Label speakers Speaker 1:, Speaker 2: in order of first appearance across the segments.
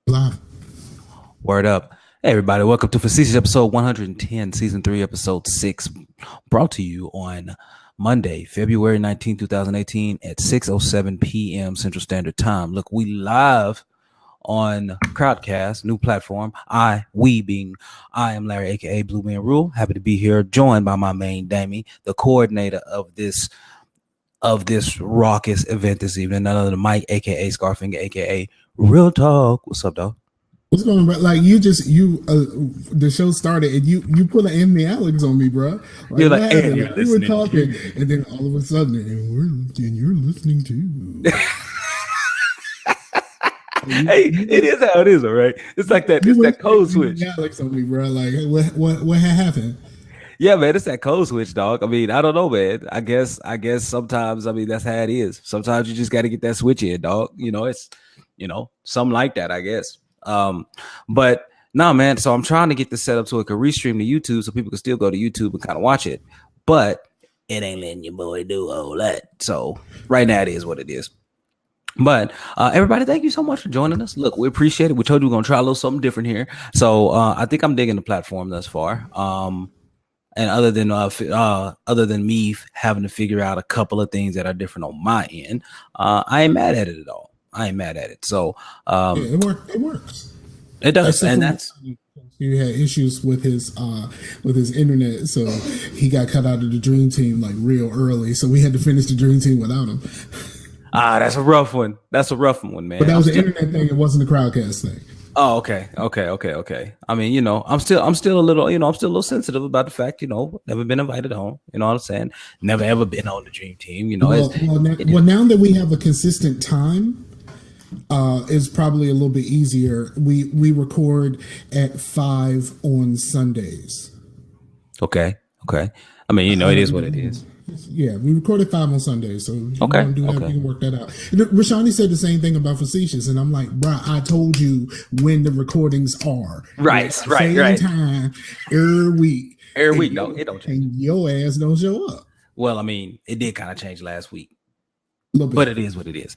Speaker 1: Live.
Speaker 2: Word up. Hey, everybody. Welcome to Facetious episode 110, season 3, episode 6, brought to you on Monday, February 19, 2018 at 6:07 p.m. Central Standard Time. Look, we live on Crowdcast, new platform. I am Larry, aka Bluemanrule. Happy to be here, joined by my main Dammy, the coordinator of this raucous event this evening. None other than Mike, aka Scarfinger, aka Real Talk. What's up, dog?
Speaker 1: What's going on, bro? Like the show started and you put an Emmy Alex on me, bro. Like,
Speaker 2: You're like, hey,
Speaker 1: like, we were talking, and then all of a sudden, and you're listening too.
Speaker 2: Hey, it is how it is, all right. It's like that. It's that code switch.
Speaker 1: Alex on me, bro. Like, what had happened?
Speaker 2: Yeah, man, it's that code switch, dog. I mean, I don't know, man. I guess sometimes, I mean, that's how it is. Sometimes you just got to get that switch in, dog. It's something like that, I guess. But no, man. So I'm trying to get this set up so it can restream to YouTube, so people can still go to YouTube and kind of watch it. But it ain't letting your boy do all that. So right now, it is what it is. But everybody, thank you so much for joining us. Look, we appreciate it. We told you we're gonna try a little something different here. So I think I'm digging the platform thus far. And other than me having to figure out a couple of things that are different on my end, I ain't mad at it at all. I ain't mad at it. So
Speaker 1: it works.
Speaker 2: It does, and that's.
Speaker 1: He had issues with his internet, so he got cut out of the Dream Team like real early. So we had to finish the Dream Team without him.
Speaker 2: That's a rough one. That's a rough one, man.
Speaker 1: But that was the internet thing. It wasn't the Crowdcast thing.
Speaker 2: Oh, okay. I mean, I'm still a little sensitive about the fact, never been invited home. You know what I'm saying? Never ever been on the Dream Team.
Speaker 1: Now that we have a consistent time, it's probably a little bit easier. We record at 5 on Sundays.
Speaker 2: Okay. I mean, it is what it is.
Speaker 1: Yeah, we recorded 5 on Sundays, so you
Speaker 2: okay.
Speaker 1: Do that, we can work that out. Rashani said the same thing about Facetious, and I'm like, bro, I told you when the recordings are.
Speaker 2: Right.
Speaker 1: Time every week.
Speaker 2: No, it don't change.
Speaker 1: And your ass don't show up.
Speaker 2: Well, I mean, it did kind of change last week,
Speaker 1: but
Speaker 2: it is what it is.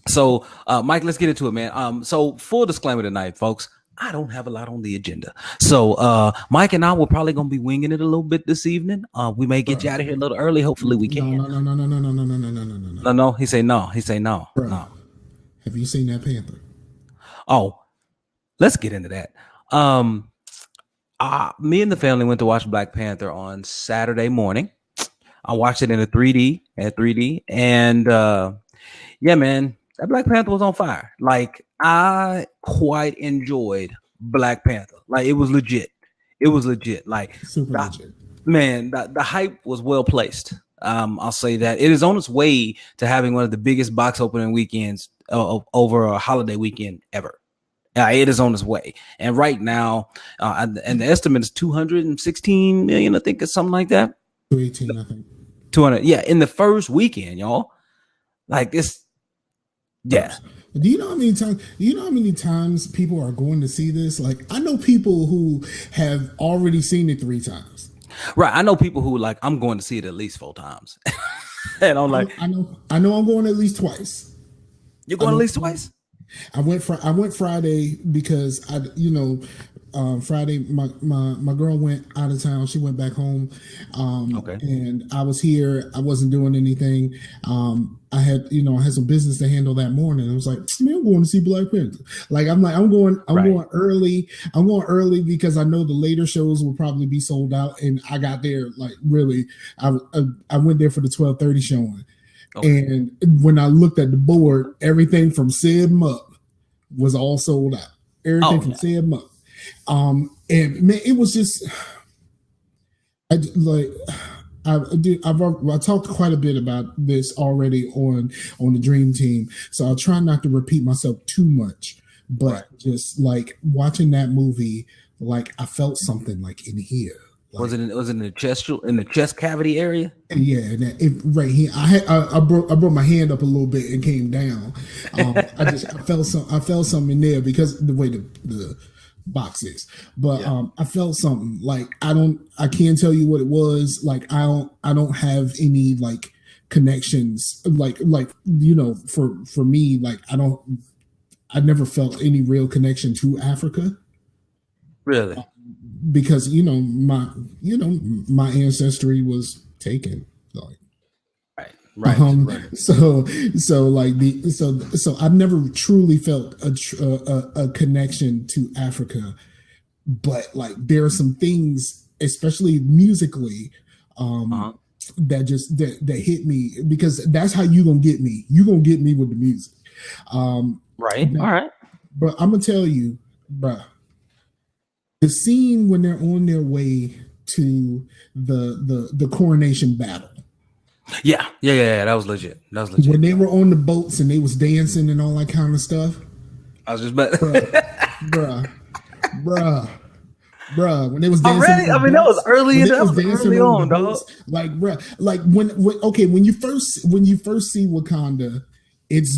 Speaker 2: So, Mike, let's get into it, man. So full disclaimer tonight, folks. I don't have a lot on the agenda. So Mike and I were probably going to be winging it a little bit this evening. We may get you out of here a little early. Hopefully we can. No. He say no.
Speaker 1: Bro,
Speaker 2: no.
Speaker 1: Have you seen that Panther?
Speaker 2: Oh, let's get into that. Me and the family went to watch Black Panther on Saturday morning. I watched it in 3D, and yeah, man, that Black Panther was on fire. Like, I quite enjoyed Black Panther. Like, it was legit. Like,
Speaker 1: super legit.
Speaker 2: Man, the hype was well placed. I'll say that it is on its way to having one of the biggest box opening weekends over a holiday weekend ever. It is on its way, and right now, and the estimate is 216 million. I think it's something like that.
Speaker 1: 218, I think.
Speaker 2: 200, yeah, in the first weekend, y'all. Like this, yeah.
Speaker 1: Do you know how many times people are going to see this? Like, I know people who have already seen it 3 times.
Speaker 2: Right. I know people who like, I'm going to see it at least 4 times. And I'm like,
Speaker 1: I know I'm going at least twice.
Speaker 2: You're going at least twice?
Speaker 1: I went Friday because Friday my girl went out of town. She went back home.
Speaker 2: Okay.
Speaker 1: And I was here. I wasn't doing anything. I had some business to handle that morning. I was like, man, I'm going to see Black Panther. Like, I'm going early. I'm going early because I know the later shows will probably be sold out. And I got there like really. I went there for the 12:30 showing. Okay. And when I looked at the board, everything from Sim up was all sold out. Everything from Sim up. And man, it was just I talked quite a bit about this already on the Dream Team, so I'll try not to repeat myself too much. But just like watching that movie, like I felt something like in here. Like,
Speaker 2: was it in the chest cavity area?
Speaker 1: Yeah, right here. I brought my hand up a little bit and came down. I felt something in there because the way the box is, but I felt something. Like I can't tell you what it was. Like I don't have any like connections. Like for me, like I never felt any real connection to Africa.
Speaker 2: Really?
Speaker 1: Because my ancestry was taken. Like,
Speaker 2: right.
Speaker 1: So I've never truly felt a connection to Africa, but like there are some things, especially musically, that hit me, because that's how you gonna get me. You gonna get me with the music.
Speaker 2: Right. All right.
Speaker 1: But I'm gonna tell you, bruh, the scene when they're on their way to the coronation battle.
Speaker 2: Yeah. That was legit.
Speaker 1: When they were on the boats and they was dancing and all that kind of stuff.
Speaker 2: I was just about
Speaker 1: bruh. When they was dancing.
Speaker 2: Already? I mean, that was early enough. Early on, dog.
Speaker 1: Like, bruh, like when you first see Wakanda, it's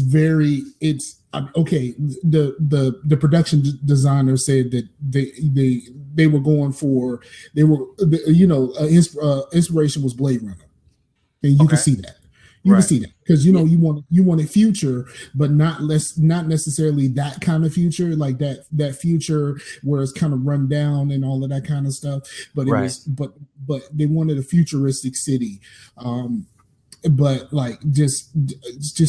Speaker 1: okay. The production designer said that they were going for inspiration was Blade Runner. And you can see that. You can see that because you want a future, but not necessarily that kind of future, like that future where it's kind of run down and all of that kind of stuff. But but they wanted a futuristic city. But like just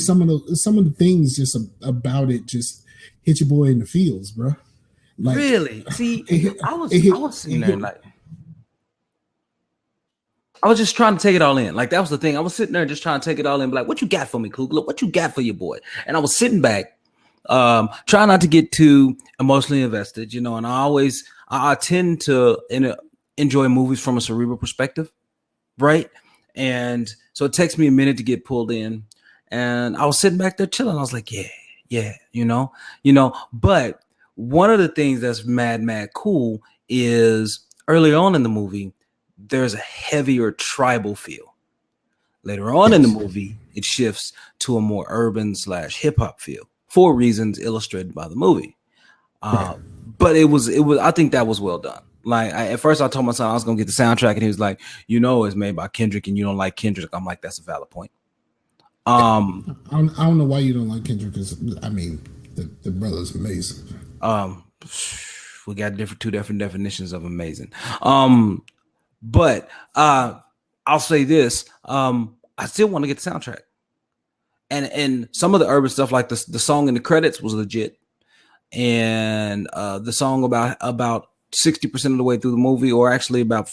Speaker 1: some of the things just about it just hit your boy in the feels, bro. Like,
Speaker 2: really? See, I was sitting there like. I was just trying to take it all in. Like, that was the thing. I was sitting there just trying to take it all in. Like, what you got for me, Kugler? What you got for your boy? And I was sitting back, trying not to get too emotionally invested, and I tend to enjoy movies from a cerebral perspective, right? And so it takes me a minute to get pulled in. And I was sitting back there chilling. I was like, yeah, But one of the things that's mad cool is early on in the movie, there's a heavier tribal feel. Later on in the movie, it shifts to a more urban / hip hop feel for reasons illustrated by the movie. But it was. I think that was well done. Like, at first I told my son I was gonna get the soundtrack, and he was like, it's made by Kendrick, and you don't like Kendrick. I'm like, that's a valid point. I
Speaker 1: don't know why you don't like Kendrick, because I mean the brother's amazing.
Speaker 2: We got two different definitions of amazing. But I'll say this: I still want to get the soundtrack, and some of the urban stuff, like the song in the credits, was legit, and the song about 60% of the way through the movie, or actually about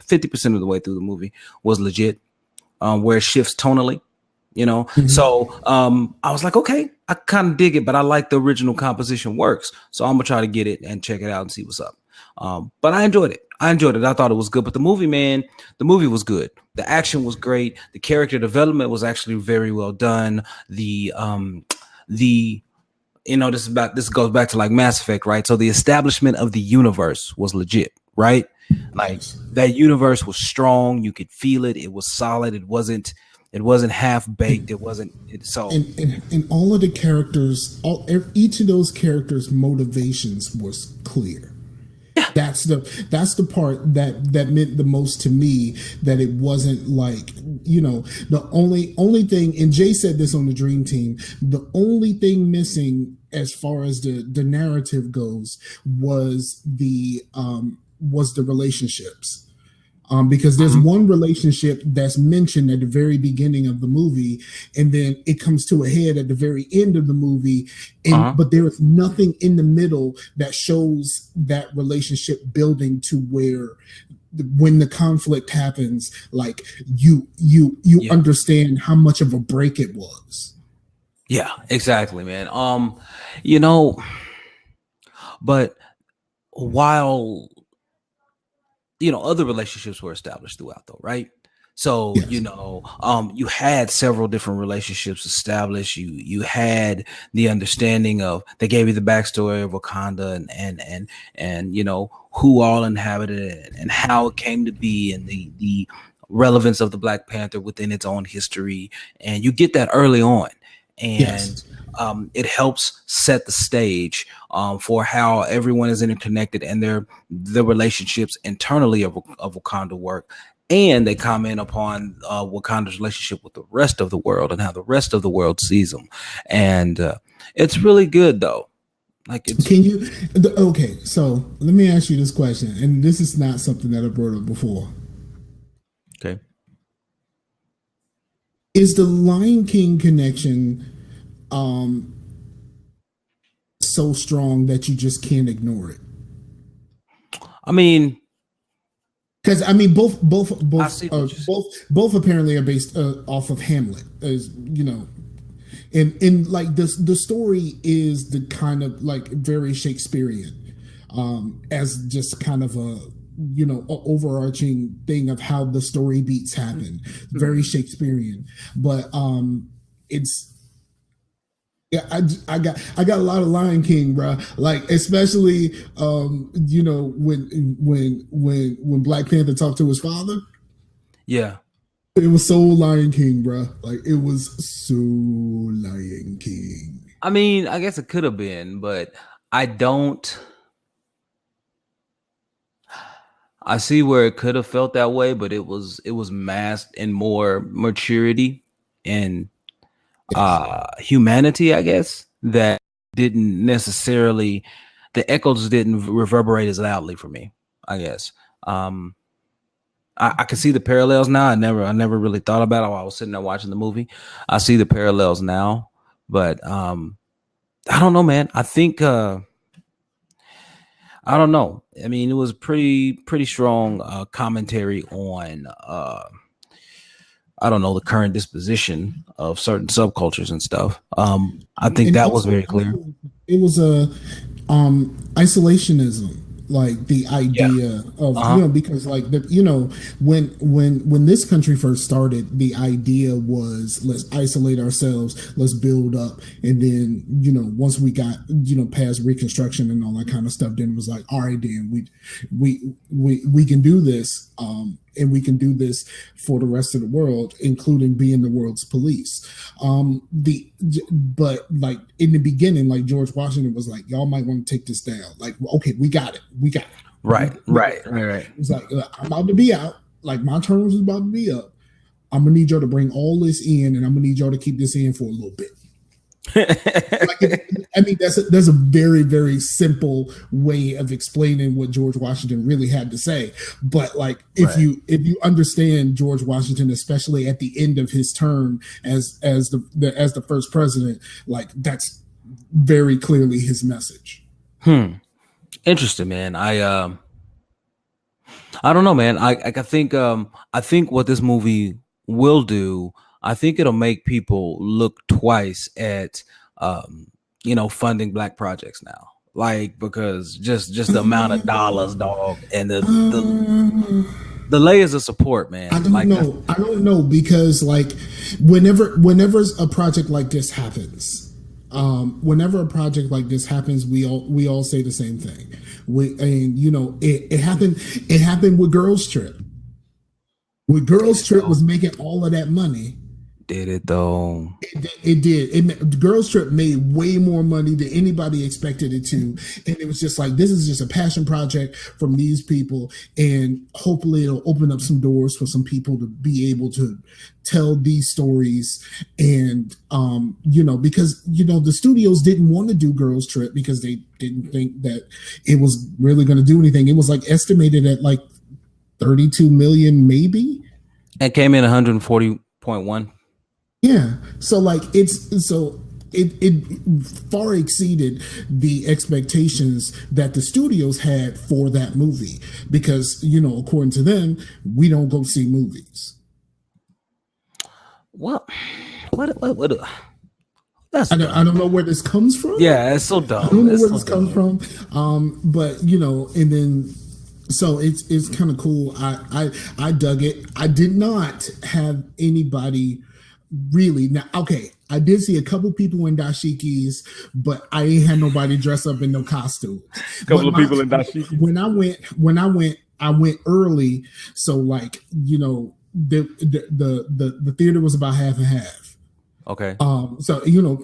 Speaker 2: 50% of the way through the movie, was legit, where it shifts tonally. So I was like, okay, I kind of dig it, but I like the original composition works, so I'm gonna try to get it and check it out and see what's up. But I enjoyed it. I thought it was good. But the movie was good. The action was great. The character development was actually very well done. This goes back to like Mass Effect, right? So the establishment of the universe was legit, right? Like, that universe was strong. You could feel it. It was solid. It wasn't half baked. And
Speaker 1: all of the characters, each of those characters' motivations was clear. That's the part that meant the most to me, that it wasn't like, the only thing, and Jay said this on the Dream Team, the only thing missing as far as the narrative goes was the relationships. Because there's one relationship that's mentioned at the very beginning of the movie, and then it comes to a head at the very end of the movie, but there is nothing in the middle that shows that relationship building to where, when the conflict happens, like you understand how much of a break it was.
Speaker 2: Yeah, exactly, man. But while other relationships were established throughout, though, right? So, you had several different relationships established. You had the understanding of, they gave you the backstory of Wakanda and who all inhabited it and how it came to be, and the relevance of the Black Panther within its own history. And you get that early on. And it helps set the stage for how everyone is interconnected, and their relationships internally of Wakanda work. And they comment upon Wakanda's relationship with the rest of the world and how the rest of the world sees them. And it's really good, though. Like it's
Speaker 1: okay, so let me ask you this question, and this is not something that I brought up before.
Speaker 2: okay.
Speaker 1: Is the Lion King connection so strong that you just can't ignore it?
Speaker 2: I mean,
Speaker 1: because both apparently are based off of Hamlet, as you know, and like the story is the kind of like very Shakespearean, as just kind of a overarching thing of how the story beats happen, very Shakespearean, but it's. Yeah, I got a lot of Lion King, bro. Like especially when Black Panther talked to his father.
Speaker 2: Yeah,
Speaker 1: it was so Lion King, bro. Like it was so Lion King.
Speaker 2: I mean, I guess it could have been, but I see where it could have felt that way, but it was masked in more maturity and humanity, I guess, that didn't necessarily, the echoes didn't reverberate as loudly for me, I guess. I can see the parallels now. I never really thought about it while I was sitting there watching the movie. I see the parallels now, but I don't know, man. I think I don't know. I mean, it was pretty strong commentary on I don't know, the current disposition of certain subcultures and stuff. I think that was very clear.
Speaker 1: It was a isolationism, like the idea of because like when this country first started, the idea was let's isolate ourselves, let's build up, and then once we got past Reconstruction and all that kind of stuff, then it was like, all right, then we can do this. And we can do this for the rest of the world, including being the world's police. But like in the beginning, like George Washington was like, y'all might want to take this down. Like, okay, we got it.
Speaker 2: Right.
Speaker 1: It's like, I'm about to be out. Like my terms is about to be up. I'm gonna need y'all to bring all this in, and I'm gonna need y'all to keep this in for a little bit. I mean, that's a very, very simple way of explaining what George Washington really had to say. But like, if you understand George Washington, especially at the end of his term as the first president, like that's very clearly his message.
Speaker 2: Interesting, man. I don't know, man. I think what this movie will do, I think it'll make people look twice at funding Black projects now, like because just the amount of dollars, dog, and the layers of support, man.
Speaker 1: I don't know because like whenever a project like this happens, we all say the same thing. It happened with Girls Trip. When Girls Trip was making all of that money.
Speaker 2: Did it though?
Speaker 1: It did. Girls Trip made way more money than anybody expected it to, and it was just like, this is just a passion project from these people, and hopefully it'll open up some doors for some people to be able to tell these stories. And because the studios didn't want to do Girls Trip because they didn't think that it was really going to do anything. It was like estimated at like 32 million, maybe.
Speaker 2: It came in 140.1.
Speaker 1: Yeah, so like it far exceeded the expectations that the studios had for that movie because according to them, we don't go see movies.
Speaker 2: What?
Speaker 1: I don't know where this comes from.
Speaker 2: Yeah, it's so dumb.
Speaker 1: I don't know where this comes from. But and then. So it's kind of cool. I dug it. I did not have anybody really. Now, okay, I did see a couple people in dashikis, but I ain't had nobody dress up in no costumes.
Speaker 2: A couple of people in dashikis.
Speaker 1: When I went early. So like the theater was about half and half.
Speaker 2: Okay.
Speaker 1: So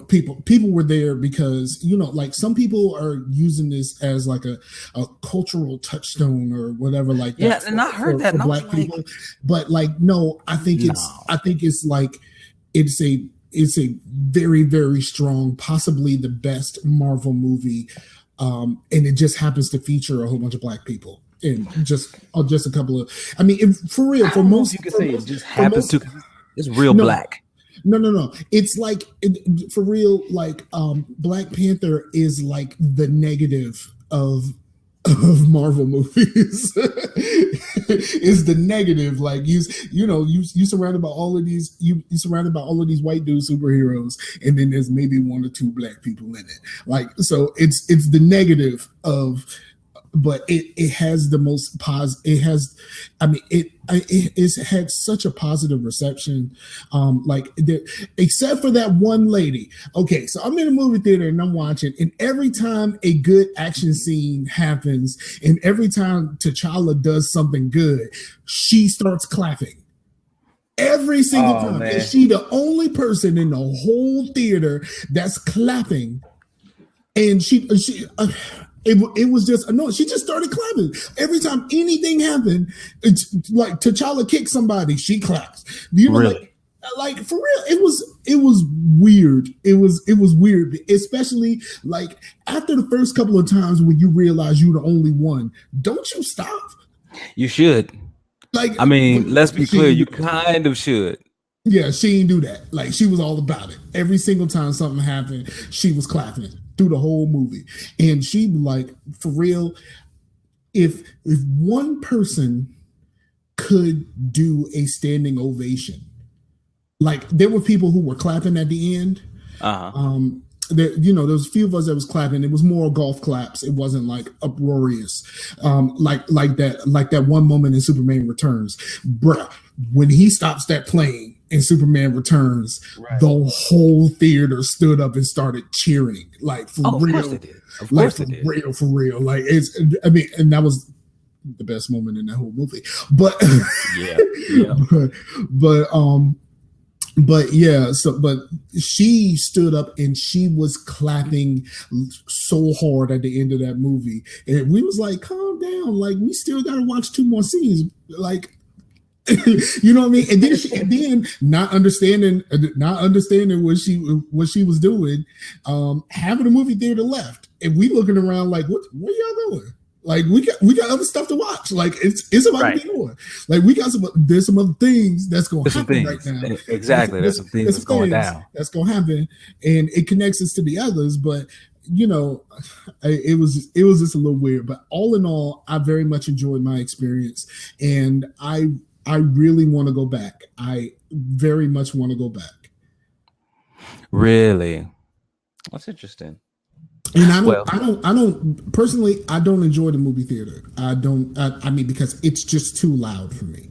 Speaker 1: people were there because like some people are using this as like a cultural touchstone or whatever like that.
Speaker 2: Yeah, and I heard that
Speaker 1: for Black people, but like no, I think it's like it's it's a very, very strong, possibly the best Marvel movie, and it just happens to feature a whole bunch of Black people. And just a couple of, I mean, for real, for most,
Speaker 2: you can say it just happens to. It's real Black.
Speaker 1: No. It's like for real. Like Black Panther is like the negative of Marvel movies. Is the negative. Like you surrounded by all of these. You surrounded by all of these white dude superheroes, and then there's maybe one or two Black people in it. Like so, it's the negative of. But it has the most positive. It has, I mean, it's had such a positive reception. Except for that one lady. Okay, so I'm in a movie theater and I'm watching, and every time a good action scene happens, and every time T'Challa does something good, she starts clapping. Every single time, man. Is she the only person in the whole theater that's clapping? And it was just annoying. She just started clapping. Every time anything happened, it's like T'Challa kicked somebody, she claps. You know,
Speaker 2: really?
Speaker 1: Like for real, it was weird. It was weird, especially like after the first couple of times when you realize you're the only one. Don't you stop? You
Speaker 2: should. Like, I mean, let's be clear. You kind of should.
Speaker 1: Yeah, she didn't do that. Like, she was all about it. Every single time something happened, she was clapping through the whole movie. And she, like, for real, if one person could do a standing ovation, like, there were people who were clapping at the end. There was a few of us that was clapping. It was more golf claps. It wasn't like uproarious, like that one moment in Superman Returns, bruh. When he stops that plane and Superman Returns, right, the whole theater stood up and started cheering. Like for real, of course they did. Of course they did. For real. Like and that was the best moment in that whole movie. But but she stood up and she was clapping so hard at the end of that movie, and we was like, calm down, like we still gotta watch 2 more scenes, like. You know what I mean? And then not understanding what she was doing, having the movie theater left, and we looking around like, what y'all doing? Like we got other stuff to watch. Like it's about to be on. Like there's some other things that's going to happen right now.
Speaker 2: Exactly, there's some things that's going down.
Speaker 1: That's going to happen, and it connects us to the others, but. You know, it was just a little weird, but all in all, I very much enjoyed my experience, and I really want to go back. I very much want to go back.
Speaker 2: Really? That's interesting.
Speaker 1: And I don't personally, I don't enjoy the movie theater. I mean, because it's just too loud for me.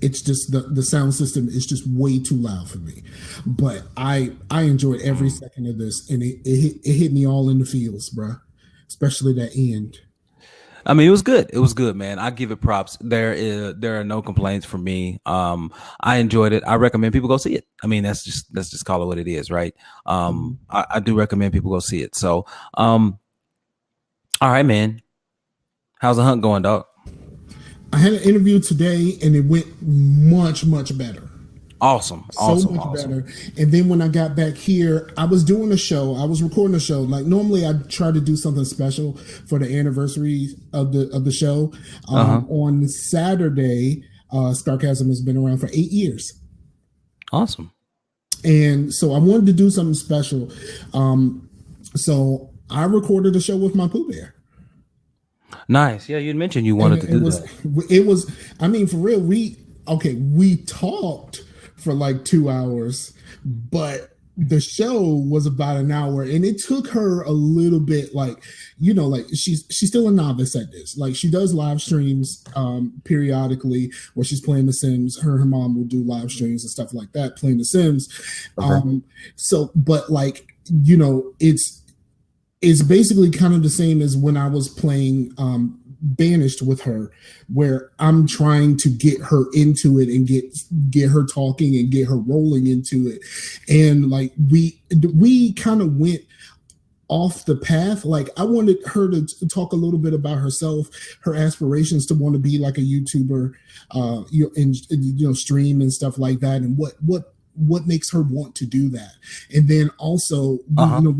Speaker 1: It's just the sound system is just way too loud for me. But I enjoyed every second of this, and it hit me all in the feels, bro. Especially that end.
Speaker 2: I mean, it was good. It was good, man. I give it props. There are no complaints from me. I enjoyed it. I recommend people go see it. I mean, let's just call it what it is, right? I do recommend people go see it. So, all right, man. How's the hunt going, dog?
Speaker 1: I had an interview today, and it went much, much better.
Speaker 2: Awesome.
Speaker 1: Better. And then when I got back here, I was doing a show. I was recording a show. Like normally, I try to do something special for the anniversary of the show. On Saturday, Scarcasm has been around for 8 years.
Speaker 2: Awesome.
Speaker 1: And so I wanted to do something special. So I recorded a show with my Pooh Bear.
Speaker 2: Nice. Yeah, you mentioned you wanted to do that.
Speaker 1: It was, I mean, for real, we talked for like 2 hours, but the show was about an hour, and it took her a little bit, like, you know, like she's still a novice at this. Like she does live streams periodically where she's playing The Sims. Her mom will do live streams and stuff like that, playing The Sims. Okay. So, but like, you know, it's basically kind of the same as when I was playing Banished with her, where I'm trying to get her into it and get her talking and get her rolling into it. And like we kind of went off the path. Like I wanted her to talk a little bit about herself, her aspirations to want to be like a YouTuber, and stream and stuff like that, and what makes her want to do that. And then also, you know,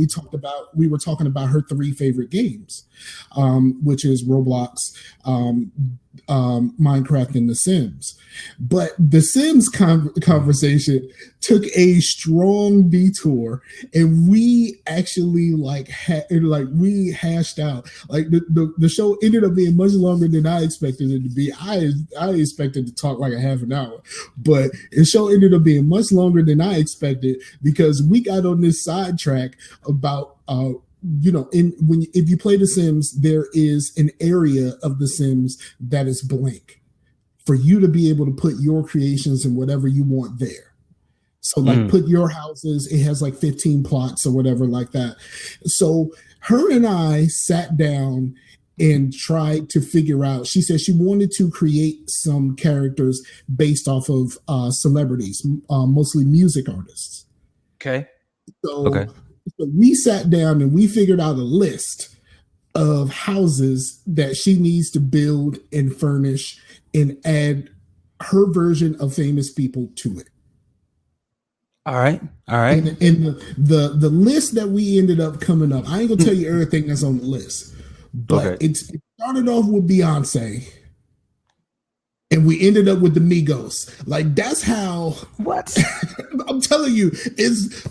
Speaker 1: we were talking about her 3 favorite games, which is Roblox, Minecraft, and The Sims. But The Sims conversation took a strong detour, and we actually we hashed out. Like the show ended up being much longer than I expected it to be. I expected to talk like a half an hour, but the show ended up being much longer than I expected because we got on this sidetrack about you know, if you play The Sims, there is an area of The Sims that is blank for you to be able to put your creations and whatever you want there. So like put your houses, it has like 15 plots or whatever like that. So her and I sat down and tried to figure out, she said she wanted to create some characters based off of celebrities, mostly music artists.
Speaker 2: Okay.
Speaker 1: So we sat down and we figured out a list of houses that she needs to build and furnish and add her version of famous people to it.
Speaker 2: All right.
Speaker 1: And the list that we ended up coming up, I ain't gonna tell you everything that's on the list, but it started off with Beyonce, and we ended up with the Migos. Like that's how. What? I'm telling you, it's.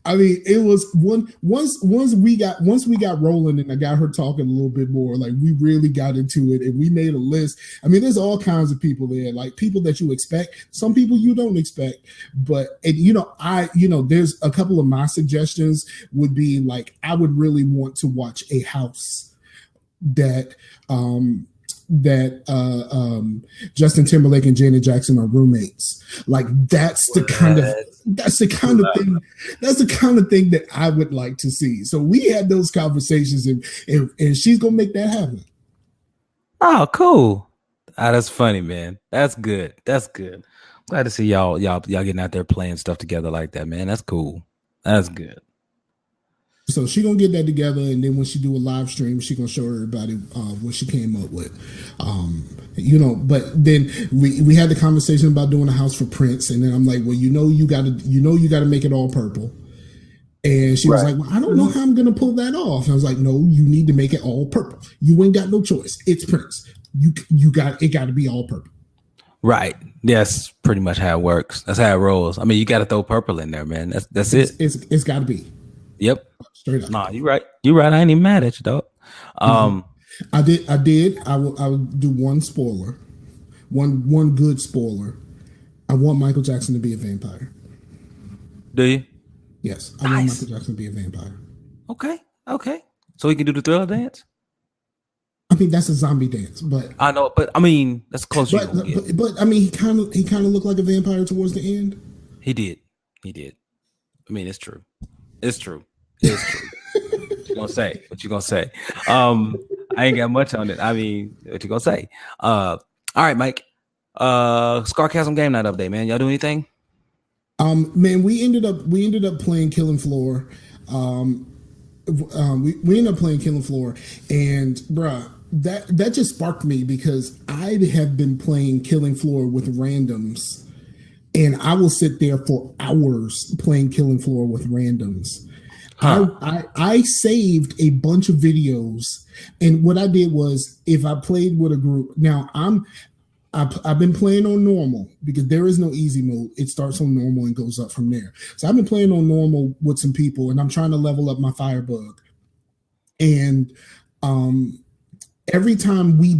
Speaker 1: I mean, it was once we got rolling and I got her talking a little bit more, like we really got into it and we made a list. I mean, there's all kinds of people there, like people that you expect, some people you don't expect, but and there's a couple of my suggestions would be like I would really want to watch a house that Justin Timberlake and Janet Jackson are roommates. Like that's the kind of thing that I would like to see. So we had those conversations and she's gonna make that happen.
Speaker 2: Oh, cool. That's funny, man. That's good. Glad to see y'all getting out there playing stuff together like that, man. That's cool. That's good.
Speaker 1: So she gonna get that together, and then when she do a live stream, she gonna show everybody what she came up with. But then we had the conversation about doing a house for Prince, and then I'm like, well, you gotta make it all purple. And she was like, well, I don't know how I'm gonna pull that off. And I was like, no, you need to make it all purple. You ain't got no choice. It's Prince. You got to be all purple.
Speaker 2: Right. That's pretty much how it works. That's how it rolls. I mean, you got to throw purple in there, man. That's it.
Speaker 1: It's got to be.
Speaker 2: Yep.
Speaker 1: Straight up.
Speaker 2: Nah, you right. I ain't even mad at you, dog.
Speaker 1: I did. I will do one spoiler, one good spoiler. I want Michael Jackson to be a vampire.
Speaker 2: Do you?
Speaker 1: Yes, I want Michael Jackson to be a vampire.
Speaker 2: Okay. So he can do the Thriller dance.
Speaker 1: I mean, that's a zombie dance, but
Speaker 2: I know. But I mean, that's close.
Speaker 1: But I mean, he kind of looked like a vampire towards the end.
Speaker 2: He did. I mean, it's true. What you gonna say? I ain't got much on it. I mean, what you gonna say? All right, Mike. Scarcasm Game Night update, man. Y'all do anything?
Speaker 1: Man, we ended up playing Killing Floor. We ended up playing Killing Floor, and bruh, that just sparked me because I have been playing Killing Floor with randoms, and I will sit there for hours playing Killing Floor with randoms. I saved a bunch of videos, and what I did was if I played with a group. Now I've been playing on normal because there is no easy mode. It starts on normal and goes up from there. So I've been playing on normal with some people, and I'm trying to level up my firebug. And every time we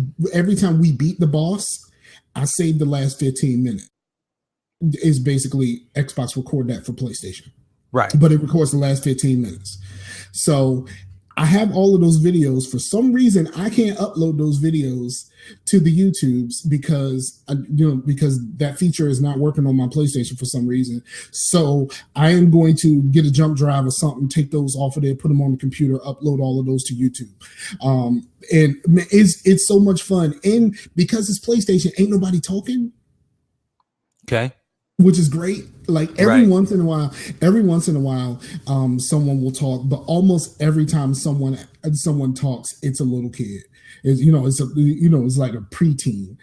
Speaker 1: beat the boss, I save the last 15 minutes. It's basically Xbox record that for PlayStation.
Speaker 2: Right.
Speaker 1: But it records the last 15 minutes. So I have all of those videos. For some reason, I can't upload those videos to the YouTubes because that feature is not working on my PlayStation for some reason. So I am going to get a jump drive or something, take those off of there, put them on the computer, upload all of those to YouTube. And it's so much fun. And because it's PlayStation, ain't nobody talking. Okay. Which is great. Like every once in a while, someone will talk, but almost every time someone talks, it's a little kid. It's like a preteen.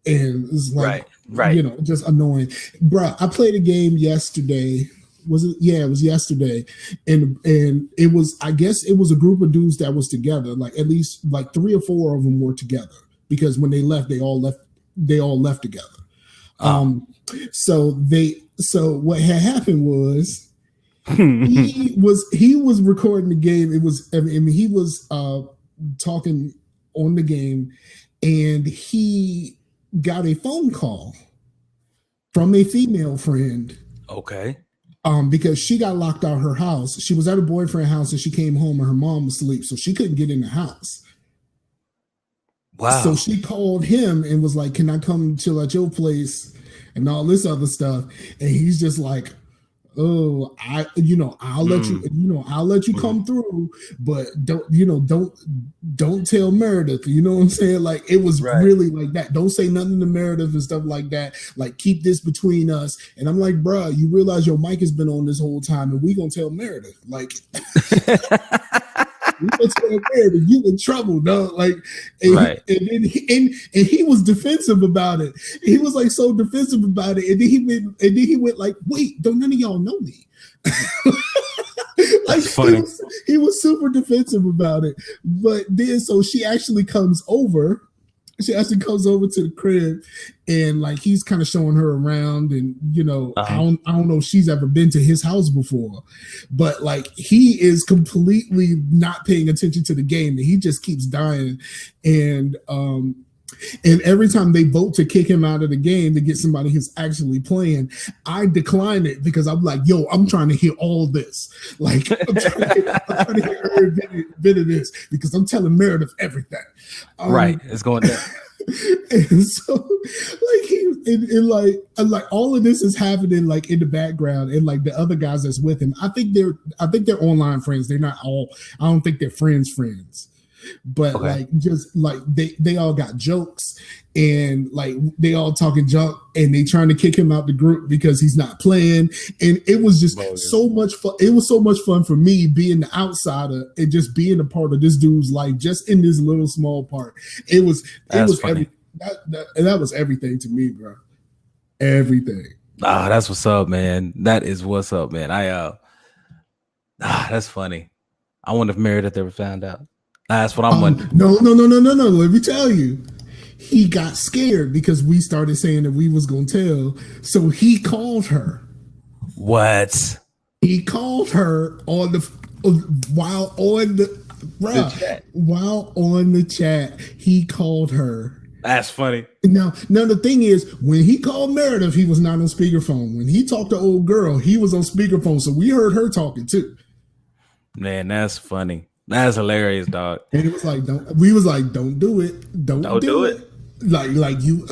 Speaker 1: and it's like
Speaker 2: right.
Speaker 1: you know, just annoying. Bruh, I played a game yesterday. Was it? Yeah, it was yesterday, and it was, I guess it was a group of dudes that was together. Like at least like 3 or 4 of them were together, because when they left, they all left together. So what had happened was he was recording the game. It was, I mean, he was talking on the game, and he got a phone call from a female friend.
Speaker 2: Okay.
Speaker 1: Because she got locked out of her house. She was at her boyfriend's house and she came home and her mom was asleep, so she couldn't get in the house.
Speaker 2: Wow.
Speaker 1: So she called him and was like, "Can I come chill at your place?" and all this other stuff. And he's just like, "Oh, I'll let you come through, but don't tell Meredith." You know what I'm saying? Like, it was really like that. Don't say nothing to Meredith and stuff like that. Like, keep this between us. And I'm like, bruh, you realize your mic has been on this whole time, and we gonna tell Meredith. Like, we gonna tell Meredith, you in trouble, dog. Like, and he was defensive about it. He was like so defensive about it, and then he went like, "Wait, don't none of y'all know me?" Like, funny. He was super defensive about it. But then, so she actually comes over. She actually comes over to the crib, and like he's kind of showing her around, and I don't know if she's ever been to his house before, but like he is completely not paying attention to the game, and he just keeps dying, and every time they vote to kick him out of the game to get somebody who's actually playing, I decline it because I'm like, yo, I'm trying to hear all this. Like, I'm trying to hear every bit of this because I'm telling Meredith everything.
Speaker 2: Right, it's going down.
Speaker 1: And so, like all of this is happening like in the background, and like the other guys that's with him, I think they're online friends. They're not all. I don't think they're friends. But like, just like they all got jokes, and like they all talking junk, and they trying to kick him out the group because he's not playing. And it was just so much fun. It was so much fun for me being the outsider and just being a part of this dude's life, just in this little small part. It was funny. That was everything to me, bro. Everything.
Speaker 2: That's what's up, man. That is what's up, man. That's funny. I wonder if Meredith ever found out. That's what I'm wondering.
Speaker 1: No. Let me tell you. He got scared because we started saying that we was going to tell. So he called her.
Speaker 2: What?
Speaker 1: He called her while on the chat. He called her.
Speaker 2: That's funny.
Speaker 1: Now the thing is, when he called Meredith, he was not on speakerphone. When he talked to old girl, he was on speakerphone. So we heard her talking too.
Speaker 2: Man, that's funny. That's hilarious, dog.
Speaker 1: And it was like, don't do it. Don't do it. Like you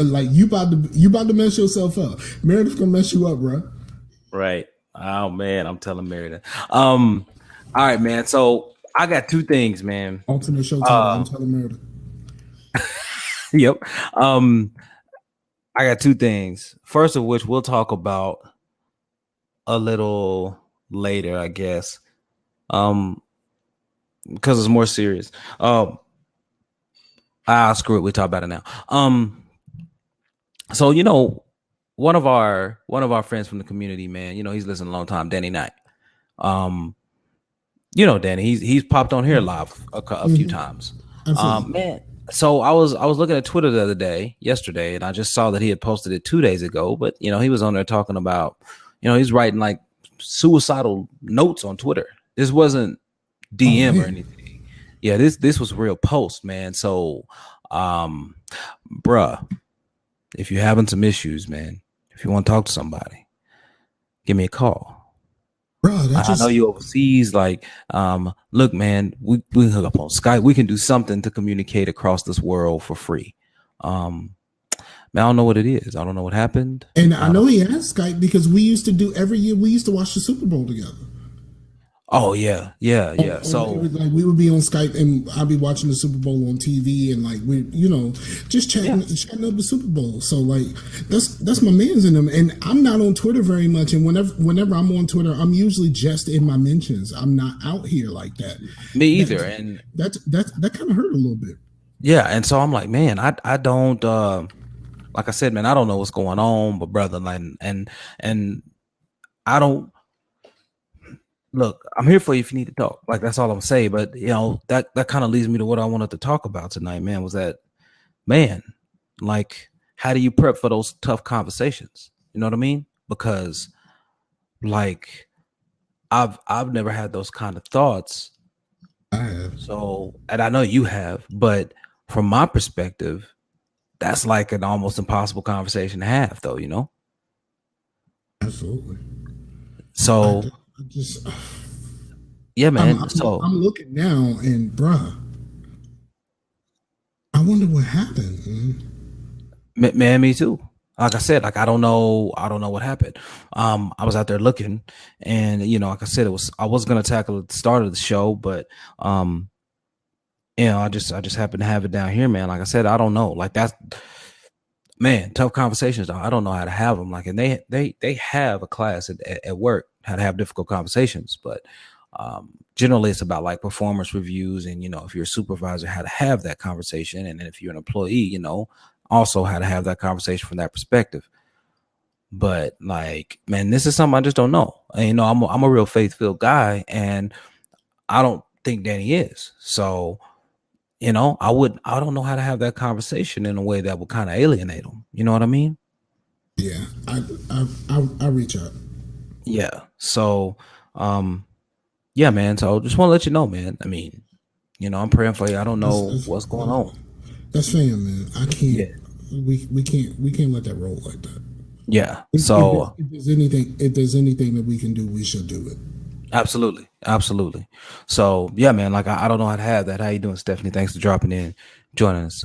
Speaker 1: about to mess yourself up. Meredith's gonna mess you up, bro.
Speaker 2: Right. Oh man, I'm telling Meredith. All right, man. So I got 2 things, man.
Speaker 1: Alternate show time. I'm telling Meredith.
Speaker 2: Yep. I got 2 things. First of which we'll talk about a little later, I guess. Because it's more serious. Screw it. We talk about it now. So one of our friends from the community, man. He's listened a long time. DannyKnight. Danny. He's popped on here live a few times. Man. So I was looking at Twitter the other day, yesterday, and I just saw that he had posted it 2 days ago. But he was on there talking about, he's writing like suicidal notes on Twitter. This wasn't DM or anything. Yeah, this was a real post, man. So, bruh, if you're having some issues, man, if you want to talk to somebody, give me a call.
Speaker 1: Bro,
Speaker 2: I know you overseas. Like, look, man, we can hook up on Skype. We can do something to communicate across this world for free. Man, I don't know what it is. I don't know what happened.
Speaker 1: And I know he has Skype because we used to do every year. We used to watch the Super Bowl together.
Speaker 2: Oh yeah. So
Speaker 1: like we would be on Skype and I'd be watching the Super Bowl on TV and like we, just chatting up the Super Bowl. So like that's my man's in them. And I'm not on Twitter very much. And whenever I'm on Twitter, I'm usually just in my mentions. I'm not out here like that.
Speaker 2: Me either. And
Speaker 1: that kind of hurt a little bit.
Speaker 2: Yeah, and so I'm like, man, I don't like I said, man, I don't know what's going on, but brother, like, and I don't look. I'm here for you if you need to talk. Like that's all I'm saying. But you know that kind of leads me to what I wanted to talk about tonight, man. Was that man? Like, how do you prep for those tough conversations? You know what I mean? Because like I've never had those kind of thoughts.
Speaker 1: I have.
Speaker 2: So, and I know you have, but from my perspective, that's like an almost impossible conversation to have, though, you know?
Speaker 1: Absolutely.
Speaker 2: So,
Speaker 1: I just,
Speaker 2: yeah, man.
Speaker 1: I'm looking now, and bruh, I wonder what happened.
Speaker 2: Man, me too. Like I said, like I don't know what happened. I was out there looking, and you know, like I said, I was gonna tackle at the start of the show, but you know, I just happened to have it down here, man. Like I said, I don't know. Like that's man, tough conversations. I don't know how to have them. Like, and they have a class at work how to have difficult conversations, but generally it's about like performance reviews, and you know, if you're a supervisor, how to have that conversation, and then if you're an employee, you know, also how to have that conversation from that perspective. But like, man, this is something I just don't know. And, you know, I'm a real faith-filled guy, and I don't think Danny is. So, you know, I don't know how to have that conversation in a way that would kind of alienate him. You know what I mean?
Speaker 1: Yeah, I reach out.
Speaker 2: Yeah. So, yeah, man. So just want to let you know, man. I mean, you know, I'm praying for you. I don't know what's going on.
Speaker 1: That's fam, man. I can't. Yeah. We can't let that roll like that.
Speaker 2: Yeah. So
Speaker 1: if there's anything that we can do, we should do it.
Speaker 2: Absolutely. So yeah, man. Like I don't know how to have that. How you doing, Stephanie? Thanks for dropping in, joining us.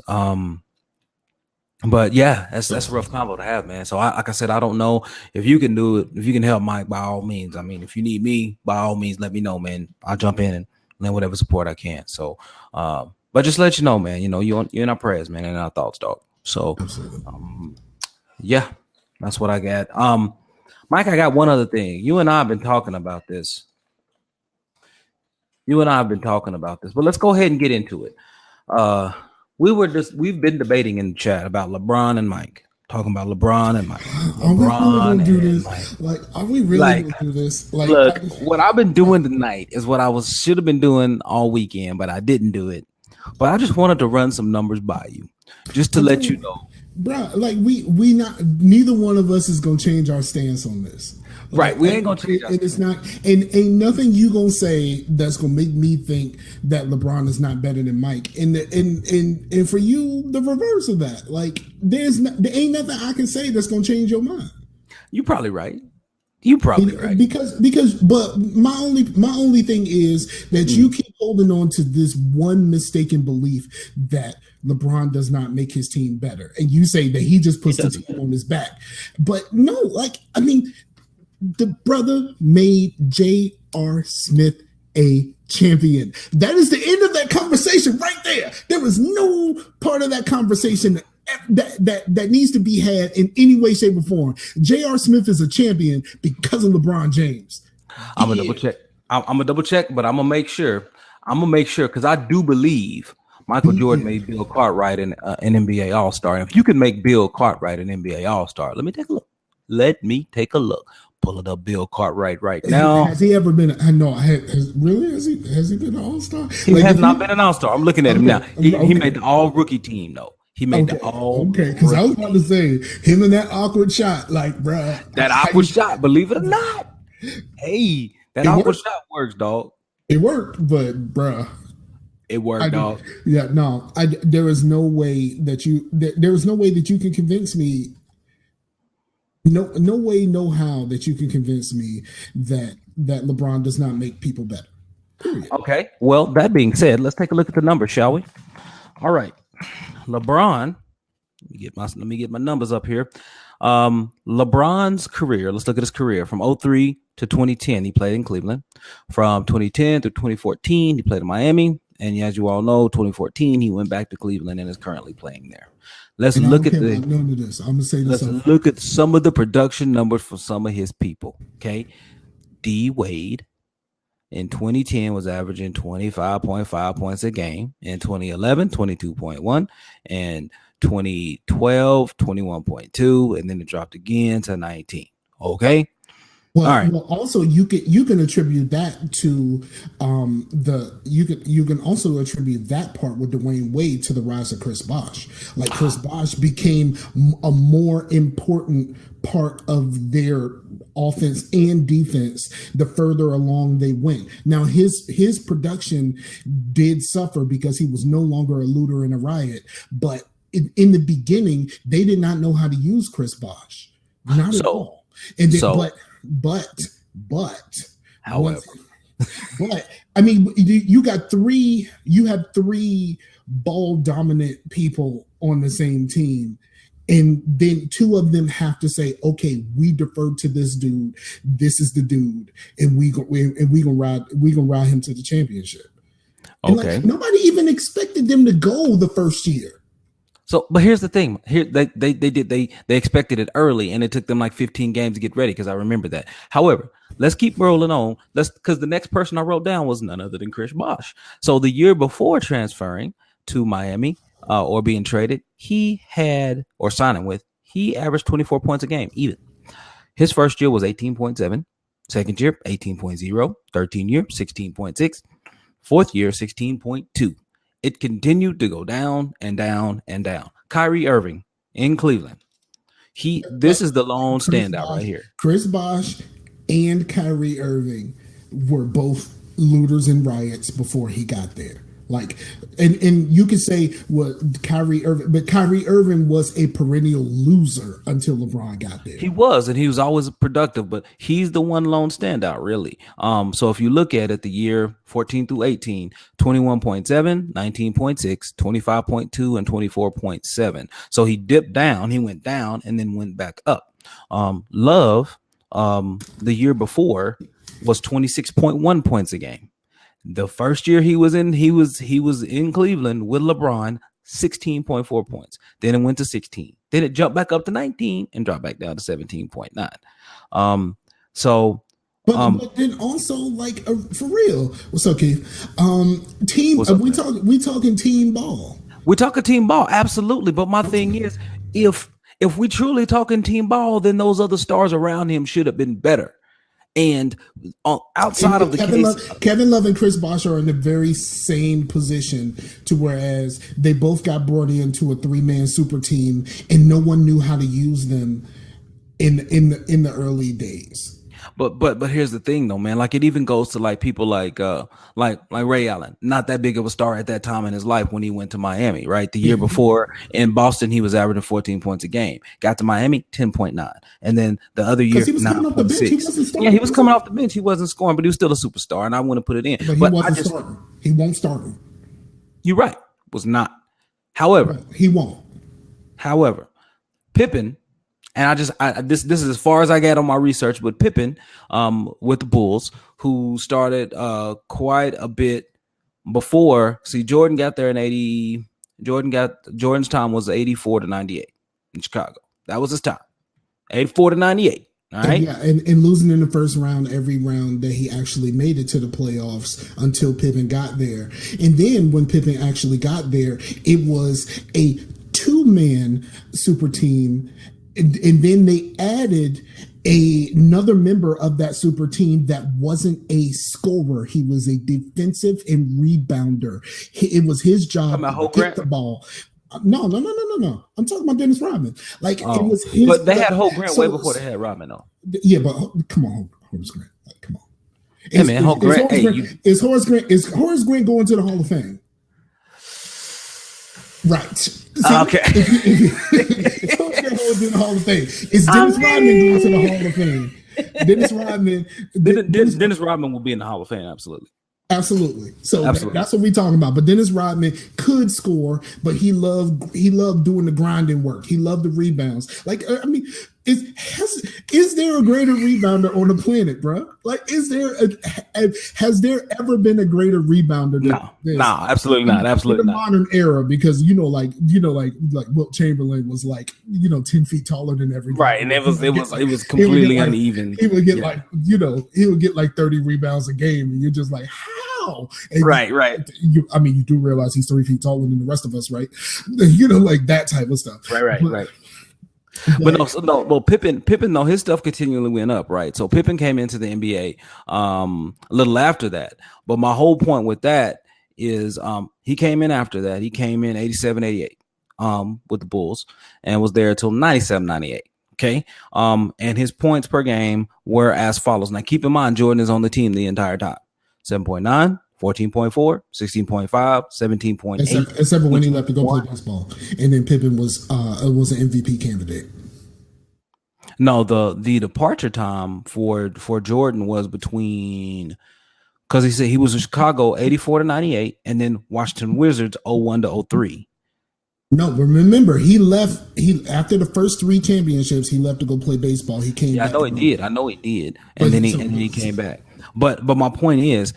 Speaker 2: But yeah, that's a rough combo to have, man. So like I said, I don't know if you can do it. If you can help Mike, by all means. I mean, if you need me, by all means, let me know, man. I'll jump in and lend whatever support I can. So, but just let you know, man. You know, you're in our prayers, man, and our thoughts, dog. So, yeah, that's what I got. Mike, I got one other thing. You and I have been talking about this. But let's go ahead and get into it. We've been debating in the chat about LeBron and Mike, talking about LeBron and Mike.
Speaker 1: LeBron and really Mike. Like, are we really gonna do this? Like,
Speaker 2: look, what I've been doing tonight is what I should have been doing all weekend, but I didn't do it. But I just wanted to run some numbers by you, just to let you know.
Speaker 1: Bro, like neither one of us is gonna change our stance on this. Like,
Speaker 2: right, we ain't gonna change.
Speaker 1: And it's not, and ain't nothing you gonna say that's gonna make me think that LeBron is not better than Mike. And for you, the reverse of that. Like there ain't nothing I can say that's gonna change your mind.
Speaker 2: You're probably right. Right.
Speaker 1: But my only thing is that you keep holding on to this one mistaken belief that LeBron does not make his team better, and you say that he just puts the team on his back. But no, like I mean, the brother made J.R. Smith a champion. That is the end of that conversation right there. There was no part of that conversation that needs to be had in any way, shape, or form. J.R. Smith is a champion because of LeBron James.
Speaker 2: I'm gonna double check. I'm gonna double check, but I'm gonna make sure because I do believe Michael Jordan made Bill Cartwright an NBA All-Star. And if you can make Bill Cartwright an NBA All-Star, let me take a look. Pull it up, Bill Cartwright right now.
Speaker 1: Has he ever been? Has he been an All-Star?
Speaker 2: He has not been an All-Star. I'm looking at him now. He made the All-Rookie team though. He made the all.
Speaker 1: Okay, because I was about to say him and that awkward shot, like, bruh.
Speaker 2: That awkward shot, believe it or not. Hey, that awkward shot works, dog.
Speaker 1: It worked, but bruh.
Speaker 2: It worked, dog.
Speaker 1: Yeah, no. There is no way that you can convince me. No way, no how that you can convince me that LeBron does not make people better. Period.
Speaker 2: Okay. Well, that being said, let's take a look at the numbers, shall we? All right. LeBron, let me get my numbers up here. LeBron's career, let's look at his career from 2003 to 2010. He played in Cleveland. From 2010 to 2014, he played in Miami. And as you all know, 2014, he went back to Cleveland and is currently playing there. Let's look at I'm gonna say this. Let's look at some of the production numbers for some of his people. Okay. D Wade in 2010 was averaging 25.5 points a game. In 2011, 22.1. And 2012, 21.2, and then it dropped again to 19. Okay.
Speaker 1: Well,
Speaker 2: all right.
Speaker 1: Well, also you can attribute that to you can also attribute that part with Dwayne Wade to the rise of Chris Bosh. Like Chris Bosh became a more important part of their offense and defense the further along they went. Now his production did suffer because he was no longer a looter in a riot, but in the beginning they did not know how to use Chris Bosh. Not at all. And then, but
Speaker 2: however,
Speaker 1: but I mean, you have three ball dominant people on the same team, and then two of them have to say, okay, we defer to this dude. This is the dude, and we gonna ride him to the championship.
Speaker 2: Okay.
Speaker 1: Like, nobody even expected them to go the first year.
Speaker 2: So, but here's the thing. Here they expected it early, and it took them like 15 games to get ready, because I remember that. However, let's keep rolling on. Because the next person I wrote down was none other than Chris Bosh. So the year before transferring to Miami or being traded, he averaged 24 points a game, even. His first year was 18.7, second year 18.0, 13 year 16.6, fourth year 16.2. It continued to go down and down and down. Kyrie Irving in Cleveland. This is the lone standout right here.
Speaker 1: Chris Bosh and Kyrie Irving were both looters and riots before he got there. Like, and you could say what Kyrie Irving, but Kyrie Irving was a perennial loser until LeBron got there.
Speaker 2: He was, and he was always productive, but he's the one lone standout, really. So if you look at it, the year 14 through 18, 21.7, 19.6, 25.2, and 24.7. So he dipped down, he went down, and then went back up. Love, the year before, was 26.1 points a game. The first year he was in Cleveland with LeBron, 16.4 points. Then it went to 16. Then it jumped back up to 19 and dropped back down to 17.9. But
Speaker 1: then also, like, for real, what's up, Keith? Team, we talking team ball.
Speaker 2: We're talking team ball, absolutely. But my thing is, if we truly talking team ball, then those other stars around him should have been better. And outside of the
Speaker 1: Kevin Love and Chris Bosh are in the very same position, to whereas they both got brought into a 3-man super team, and no one knew how to use them in the early days.
Speaker 2: But here's the thing, though, man. Like, it even goes to like people like Ray Allen, not that big of a star at that time in his life when he went to Miami, right? The year before in Boston, he was averaging 14 points a game. Got to Miami, 10.9, and then the other year, 9.6. Yeah, he was coming off the bench. He wasn't scoring, but he was still a superstar, and I want to put it in.
Speaker 1: But he wasn't starting. He won't start him.
Speaker 2: You're right. Was not. However,
Speaker 1: he won't.
Speaker 2: However, Pippen. And this is as far as I got on my research, but Pippen with the Bulls, who started quite a bit before. See, Jordan got there in 80. Jordan's time was 84 to 98 in Chicago. That was his time. 84 to 98. All right.
Speaker 1: Yeah, and losing in the first round every round that he actually made it to the playoffs until Pippen got there. And then when Pippen actually got there, it was a 2-man super team. And then they added another member of that super team that wasn't a scorer. He was a defensive and rebounder. It was his job to get the ball. No. I'm talking about Dennis Rodman. Like, it was his.
Speaker 2: But they had Hope Grant way before they had Rodman, though.
Speaker 1: Yeah, but come on, Horace Grant. Like, come on.
Speaker 2: Hey, man, Hope Grant.
Speaker 1: Is Horace Grant going to the Hall of Fame? Right. So
Speaker 2: okay.
Speaker 1: If Horace in the Hall of Fame. Is Dennis Rodman going to the Hall of Fame?
Speaker 2: Dennis Rodman will be in the Hall of Fame, absolutely.
Speaker 1: Absolutely. So that's what we're talking about. But Dennis Rodman could score, but he loved doing the grinding work. He loved the rebounds. Like, I mean, is there a greater rebounder on the planet, bro? Like, has there ever been a greater rebounder than this?
Speaker 2: No, absolutely not. Absolutely
Speaker 1: in the
Speaker 2: not.
Speaker 1: modern era, because like Wilt Chamberlain was 10 feet taller than everybody.
Speaker 2: Right, and it was completely uneven.
Speaker 1: He would get 30 rebounds a game, and you're just like, how? wow. And
Speaker 2: right.
Speaker 1: You do realize he's 3 feet taller than the rest of us, right? Like that type of stuff.
Speaker 2: Right. Well, Pippen, no, his stuff continually went up, right? So Pippen came into the NBA a little after that. But my whole point with that is he came in after that. He came in 87, 88 with the Bulls and was there until 97, 98. Okay. And his points per game were as follows. Now, keep in mind, Jordan is on the team the entire time. 7.9, 14.4, 16.5, 17.8.
Speaker 1: Except for when he left to go play baseball. And then Pippen was an MVP candidate.
Speaker 2: No, the departure time for Jordan was between, because he said he was in Chicago 84 to 98 and then Washington Wizards 01 to 03.
Speaker 1: No, but remember, he left. After the first 3 championships, he left to go play baseball. He came.
Speaker 2: Yeah,
Speaker 1: back
Speaker 2: I know he did, and then he came back. But my point is,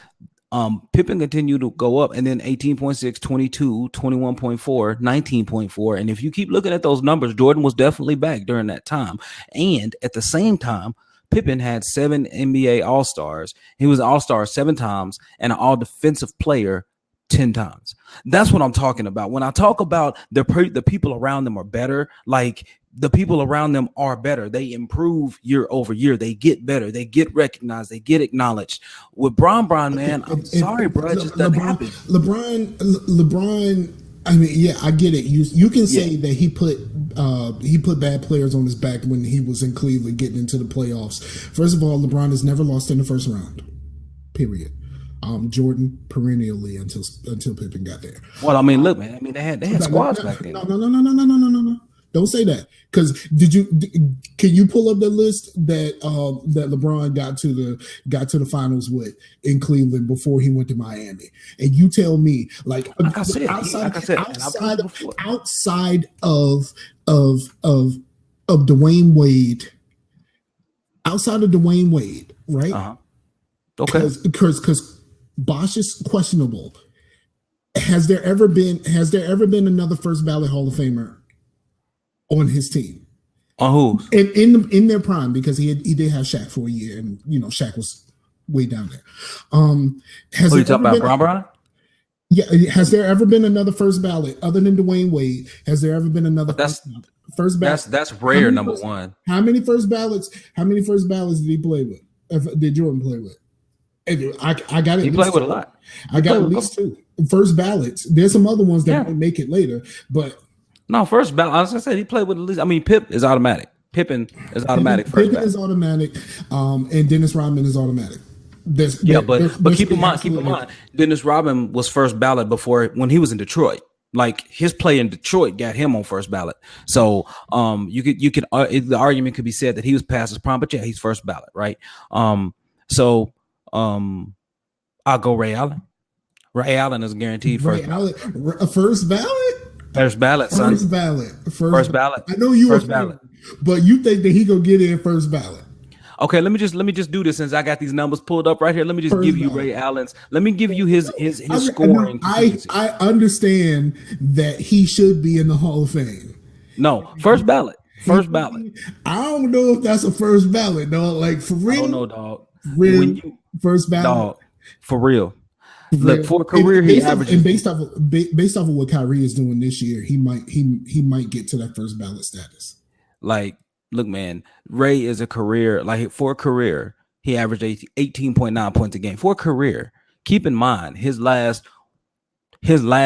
Speaker 2: Pippen continued to go up, and then 18.6, 22, 21.4, 19.4, and if you keep looking at those numbers, Jordan was definitely back during that time. And at the same time, Pippen had 7 NBA All-Stars. He was an All-Star 7 times and an All-Defensive Player 10 times. That's what I'm talking about. When I talk about the people around them are better, like the people around them are better. They improve year over year. They get better. They get recognized. They get acknowledged. With Bron, man, I'm sorry, bro. It just doesn't happen. LeBron,
Speaker 1: I mean, yeah, I get it. You can say that he put bad players on his back when he was in Cleveland getting into the playoffs. First of all, LeBron has never lost in the first round. Period. Jordan perennially until Pippen got there.
Speaker 2: Well, I mean, look, man. I mean, they had squads back then.
Speaker 1: No. Don't say that, because can you pull up the list that LeBron got to the finals with in Cleveland before he went to Miami? And you tell me, outside of Dwayne Wade, right?
Speaker 2: Okay.
Speaker 1: Because Bosh is questionable. Has there ever been another first ballot Hall of Famer on his team?
Speaker 2: On who?
Speaker 1: In their prime, because he did have Shaq for a year, and Shaq was way down there. Has
Speaker 2: you talking about Bron?
Speaker 1: Yeah. Has there ever been another first ballot other than Dwayne Wade? Has there ever been another first ballot? That's
Speaker 2: rare. Number one.
Speaker 1: How many first ballots did he play with? Did Jordan play with? I got it.
Speaker 2: He played with a lot.
Speaker 1: I got at least 2 first ballots. There's some other ones that might make it later, but
Speaker 2: no, first ballot. As I said, he played with at least. I mean, Pip is automatic. Pippen is automatic.
Speaker 1: Pippen is automatic, and Dennis Rodman is automatic.
Speaker 2: But keep in mind, Dennis Rodman was first ballot when he was in Detroit. Like his play in Detroit got him on first ballot. So the argument could be said that he was past his prime, but yeah, he's first ballot, right? I'll go Ray Allen. Ray Allen is guaranteed first ballot.
Speaker 1: First ballot?
Speaker 2: First ballot, son.
Speaker 1: First ballot. I know you first ballot, but you think that he gonna get in first ballot?
Speaker 2: Okay, let me just do this since I got these numbers pulled up right here. Let me just give you Ray Allen's. Let me give you his scoring.
Speaker 1: I understand that he should be in the Hall of Fame.
Speaker 2: No, first ballot. First ballot.
Speaker 1: I don't know if that's a first ballot, dog. Like for real.
Speaker 2: I don't know, dog.
Speaker 1: First ballot.
Speaker 2: Dog, for real. Look, for a career, he averages.
Speaker 1: And based off of what Kyrie is doing this year, he might get to that first ballot status.
Speaker 2: Like, look, man, Ray is a career. Like for a career, he averaged 18.9 points a game. For a career, keep in mind his last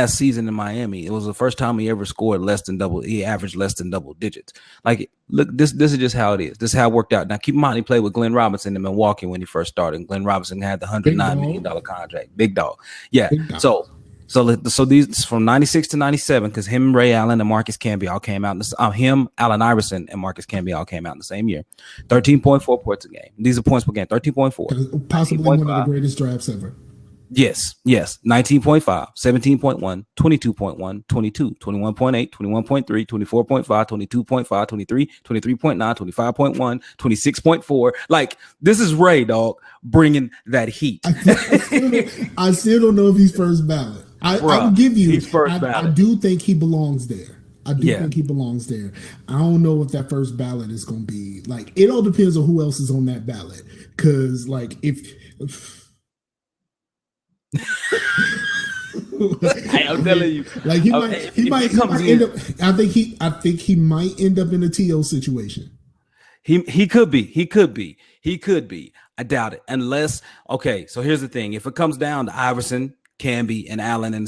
Speaker 2: season in Miami, it was the first time he ever scored less than double. He averaged less than double digits. Like, look, this is just how it is. This is how it worked out. Now, keep in mind, he played with Glenn Robinson in Milwaukee when he first started. And Glenn Robinson had the $109 million contract. Big dog. Yeah. Big dog. So these from 96 to 97, because him, Ray Allen, and Marcus Camby all came out. Him, Allen Iverson, and Marcus Camby all came out in the same year. 13.4 points a game. These are points per game. 13.4.
Speaker 1: Possibly one of the greatest drafts ever.
Speaker 2: Yes. 19.5, 17.1, 22.1, 22, 21.8, 21.3, 24.5, 22.5, 23, 23.9, 25.1, 26.4. Like, this is Ray, dog, bringing that heat.
Speaker 1: I still don't know if he's first ballot. I'll give you.
Speaker 2: He's first ballot.
Speaker 1: I do think he belongs there. Think he belongs there. I don't know if that first ballot is going to be like. It all depends on who else is on that ballot. Because like if
Speaker 2: I'm telling you,
Speaker 1: like he might end up. I think he might end up in a TO situation.
Speaker 2: He could be. I doubt it. Unless, okay, so here's the thing. If it comes down to Iverson, Camby, and Allen, and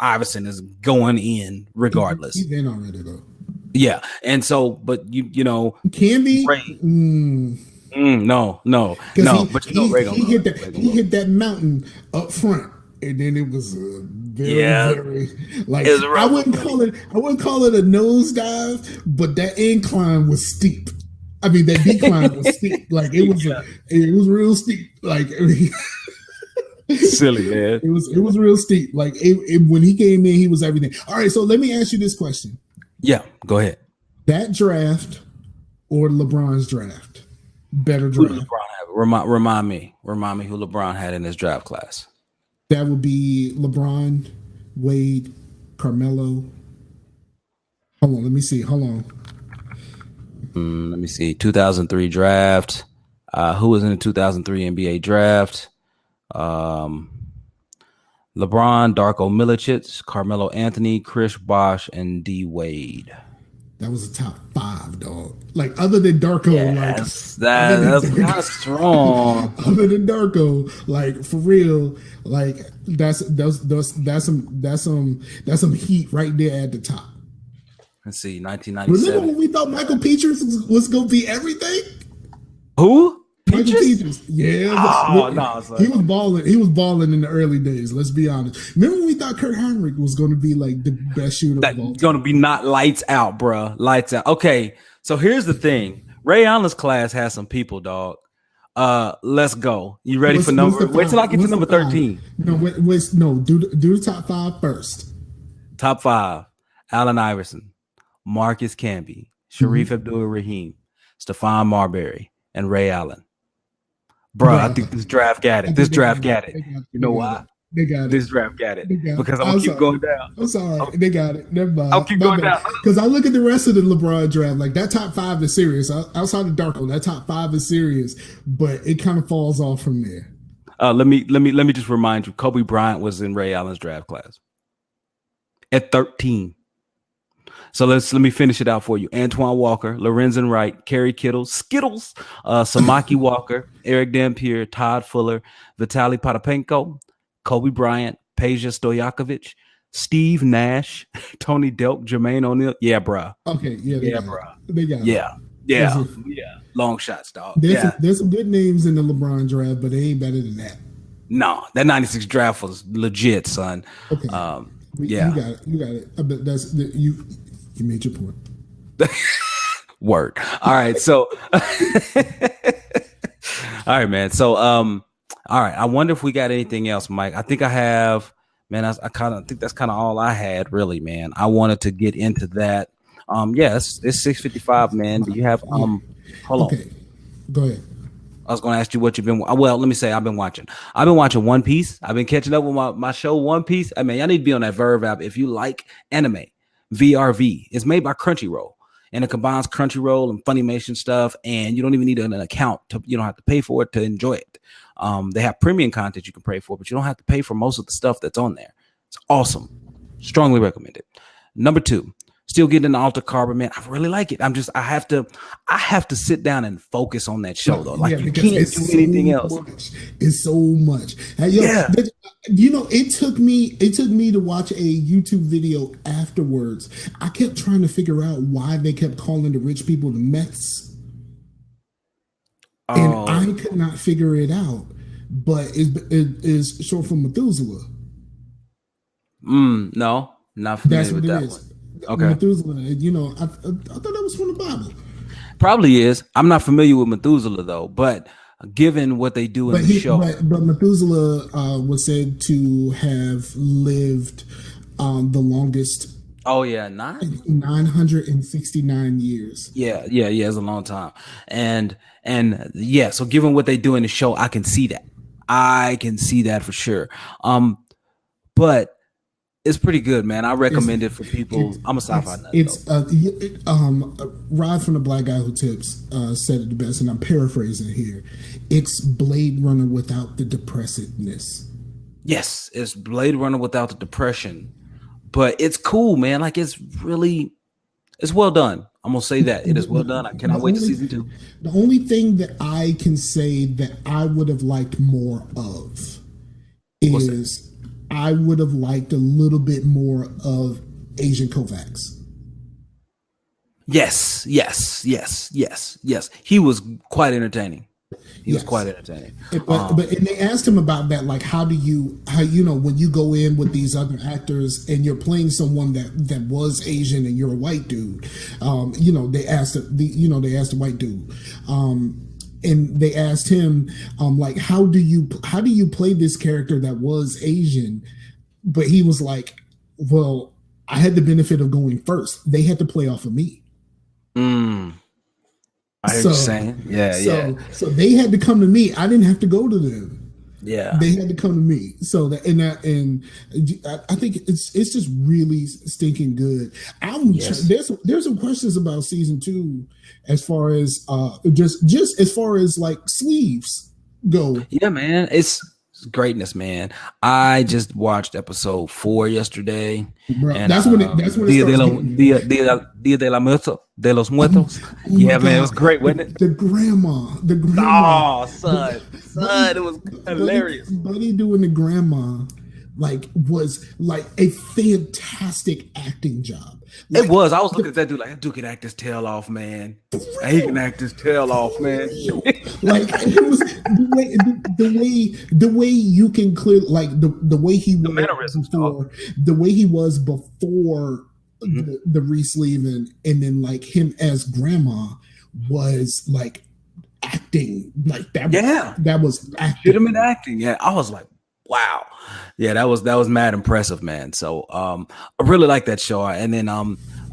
Speaker 2: Iverson is going in regardless.
Speaker 1: He's in already though.
Speaker 2: Yeah. And so, but
Speaker 1: Camby,
Speaker 2: no. But
Speaker 1: he hit that mountain up front, and then it was very like I wouldn't call it a nosedive, but that incline was steep. I mean, that decline was steep. Like it was real steep. Like
Speaker 2: silly, man.
Speaker 1: It was real steep. Like when he came in, he was everything. All right, so let me ask you this question.
Speaker 2: Yeah, go ahead.
Speaker 1: That draft or LeBron's draft? Better draft.
Speaker 2: Remind me who LeBron had in his draft class.
Speaker 1: That would be LeBron, Wade, Carmelo. Hold on, let me see. Hold on.
Speaker 2: Let me see. 2003 draft. Who was in the 2003 NBA draft? LeBron, Darko Milicic, Carmelo Anthony, Chris Bosh, and D Wade.
Speaker 1: That was a top 5, dog. Like other than Darko,
Speaker 2: that's kind of strong.
Speaker 1: Other than Darko, like for real, like that's some heat right there at the top.
Speaker 2: Let's see, 1997.
Speaker 1: Remember when we thought Michael Peters was going to be everything?
Speaker 2: Who?
Speaker 1: Michael Peters. Yeah.
Speaker 2: Oh, no.
Speaker 1: He was balling. He was balling in the early days. Let's be honest. Remember when we thought Kurt Heinrich was going to be like the best shooter of all time?
Speaker 2: Going to be not lights out, bro. Lights out. Okay. So here's the thing. Ray Allen's class has some people, dog. Let's go. You ready for number? Wait till I get to number 13.
Speaker 1: No, do the top 5 first.
Speaker 2: Top 5. Allen Iverson, Marcus Camby, Sharif Abdul-Rahim, Stephon Marbury, and Ray Allen. Bro, I think this draft got it. You know why?
Speaker 1: They got it.
Speaker 2: This draft got it. Because I'm going to keep going down.
Speaker 1: I'm sorry. They got it. Never mind.
Speaker 2: I'll keep going down.
Speaker 1: Because I look at the rest of the LeBron draft, like that top 5 is serious. Outside of Darko, that top 5 is serious, but it kind of falls off from there.
Speaker 2: Let me just remind you, Kobe Bryant was in Ray Allen's draft class at 13. So let me finish it out for you. Antoine Walker, Lorenzen Wright, Kerry Kittle, Skittles, Samaki Walker, Eric Dampier, Todd Fuller, Vitaly Potapenko, Kobe Bryant, Peja Stojakovic, Steve Nash, Tony Delk, Jermaine O'Neal. Yeah, bro.
Speaker 1: Okay, yeah,
Speaker 2: bro.
Speaker 1: They got
Speaker 2: it. Yeah. Long shots, dog.
Speaker 1: There's some good names in the LeBron draft, but they ain't better than that.
Speaker 2: No, that 96 draft was legit, son.
Speaker 1: Okay. You got it. I bet you made your point.
Speaker 2: Word. All right. So, all right, man. So, all right. I wonder if we got anything else, Mike. I think I have, man. I think that's kind of all I had, really, man. I wanted to get into that. It's 6:55, man. Do you have hold on?
Speaker 1: Okay, go ahead.
Speaker 2: I was going to ask you what you've been. Well, let me say I've been watching One Piece. I've been catching up with my show One Piece. I mean, y'all need to be on that Verve app if you like anime. VRV. It's made by Crunchyroll, and it combines Crunchyroll and Funimation stuff, and you don't even need an account. You don't have to pay for it to enjoy it. They have premium content you can pay for, but you don't have to pay for most of the stuff that's on there. It's awesome. Strongly recommended. Number 2, still getting the Altered Carbon, man. I really like it. I have to sit down and focus on that show though. Like you can't do anything else.
Speaker 1: It's so much. It took me to watch a YouTube video afterwards. I kept trying to figure out why they kept calling the rich people the Meths. And I could not figure it out. But it is short for Methuselah.
Speaker 2: No, not familiar with that one. Okay.
Speaker 1: Methuselah, I thought that was from the Bible.
Speaker 2: Probably is. I'm not familiar with Methuselah though, but given what they do in the show.
Speaker 1: But Methuselah was said to have lived the longest.
Speaker 2: Oh yeah,
Speaker 1: 969 years.
Speaker 2: Yeah, it's a long time. And yeah, so given what they do in the show, I can see that. For sure. But it's pretty good, man. I recommend it for people. I'm a sci-fi nut.
Speaker 1: Rod from the Black Guy Who Tips said it the best, and I'm paraphrasing here. It's Blade Runner without the depressedness.
Speaker 2: Yes, it's Blade Runner without the depression, but it's cool, man. Like it's well done. I'm gonna say that it is well done. I cannot wait to season 2.
Speaker 1: The only thing that I can say that I would have liked more of is I would have liked a little bit more of Asian Kovacs.
Speaker 2: Yes. He was quite entertaining. He was quite entertaining.
Speaker 1: But they asked him about that, like how when you go in with these other actors and you're playing someone that was Asian and you're a white dude, they asked the white dude, and they asked him, like how do you play this character that was Asian? But he was like, well, I had the benefit of going first. They had to play off of me.
Speaker 2: I hear you saying.
Speaker 1: So they had to come to me. I didn't have to go to them.
Speaker 2: Yeah.
Speaker 1: They had to come to me. So I think it's just really stinking good. There's some questions about season 2 as far as just as far as like sleeves go.
Speaker 2: Yeah, man. It's greatness, man. I just watched episode 4 yesterday.
Speaker 1: Bro,
Speaker 2: and
Speaker 1: that's when it
Speaker 2: Dia de los Muertos. Yeah, man, it was great, wasn't it?
Speaker 1: The grandma.
Speaker 2: Oh, son, it was hilarious.
Speaker 1: Buddy doing the grandma was like a fantastic acting job.
Speaker 2: It was. I was looking at that dude like, that dude can act his tail off, man. He can act his tail off, man.
Speaker 1: Like it was the way you can clear like the way he was before, the way he was before the re-sleeving, and then like him as grandma was like acting like that.
Speaker 2: Yeah,
Speaker 1: that was acting.
Speaker 2: Legitimate acting. Yeah, I was like, wow. Yeah, that was mad impressive, man. So I really like that show. And then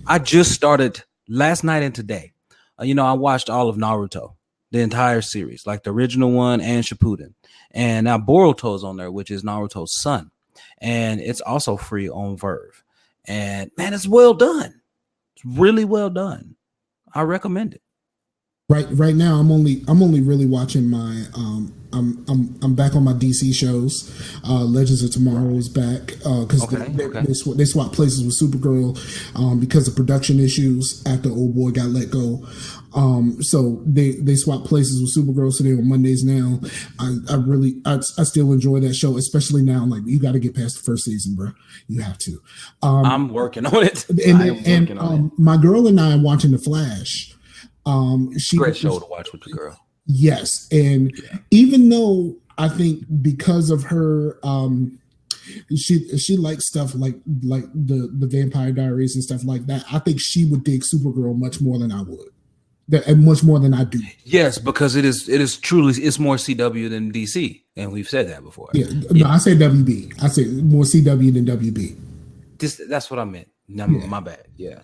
Speaker 2: I just started last night and today. I watched all of Naruto, the entire series, like the original one and Shippuden. And now Boruto is on there, which is Naruto's son. And it's also free on Verve. And man, it's well done. It's really well done. I recommend it.
Speaker 1: Right now, I'm only really watching my I'm back on my DC shows. Legends of Tomorrow is back because they swapped places with Supergirl because of production issues after Old Boy got let go. So they swapped places with Supergirl, so they're on Mondays now. I still enjoy that show, especially now. Like you got to get past the first season, bro. You have to.
Speaker 2: I'm working on it.
Speaker 1: My girl and I are watching The Flash.
Speaker 2: Great show to watch with the girl.
Speaker 1: Yes, and even though I think because of her, she likes stuff like the Vampire Diaries and stuff like that. I think she would dig Supergirl much more than I would, and much more than I do.
Speaker 2: Yes, because it is truly it's more CW than DC, and we've said that before.
Speaker 1: Yeah, no, I say WB. I say more CW than WB.
Speaker 2: That's what I meant. No, my bad. Yeah.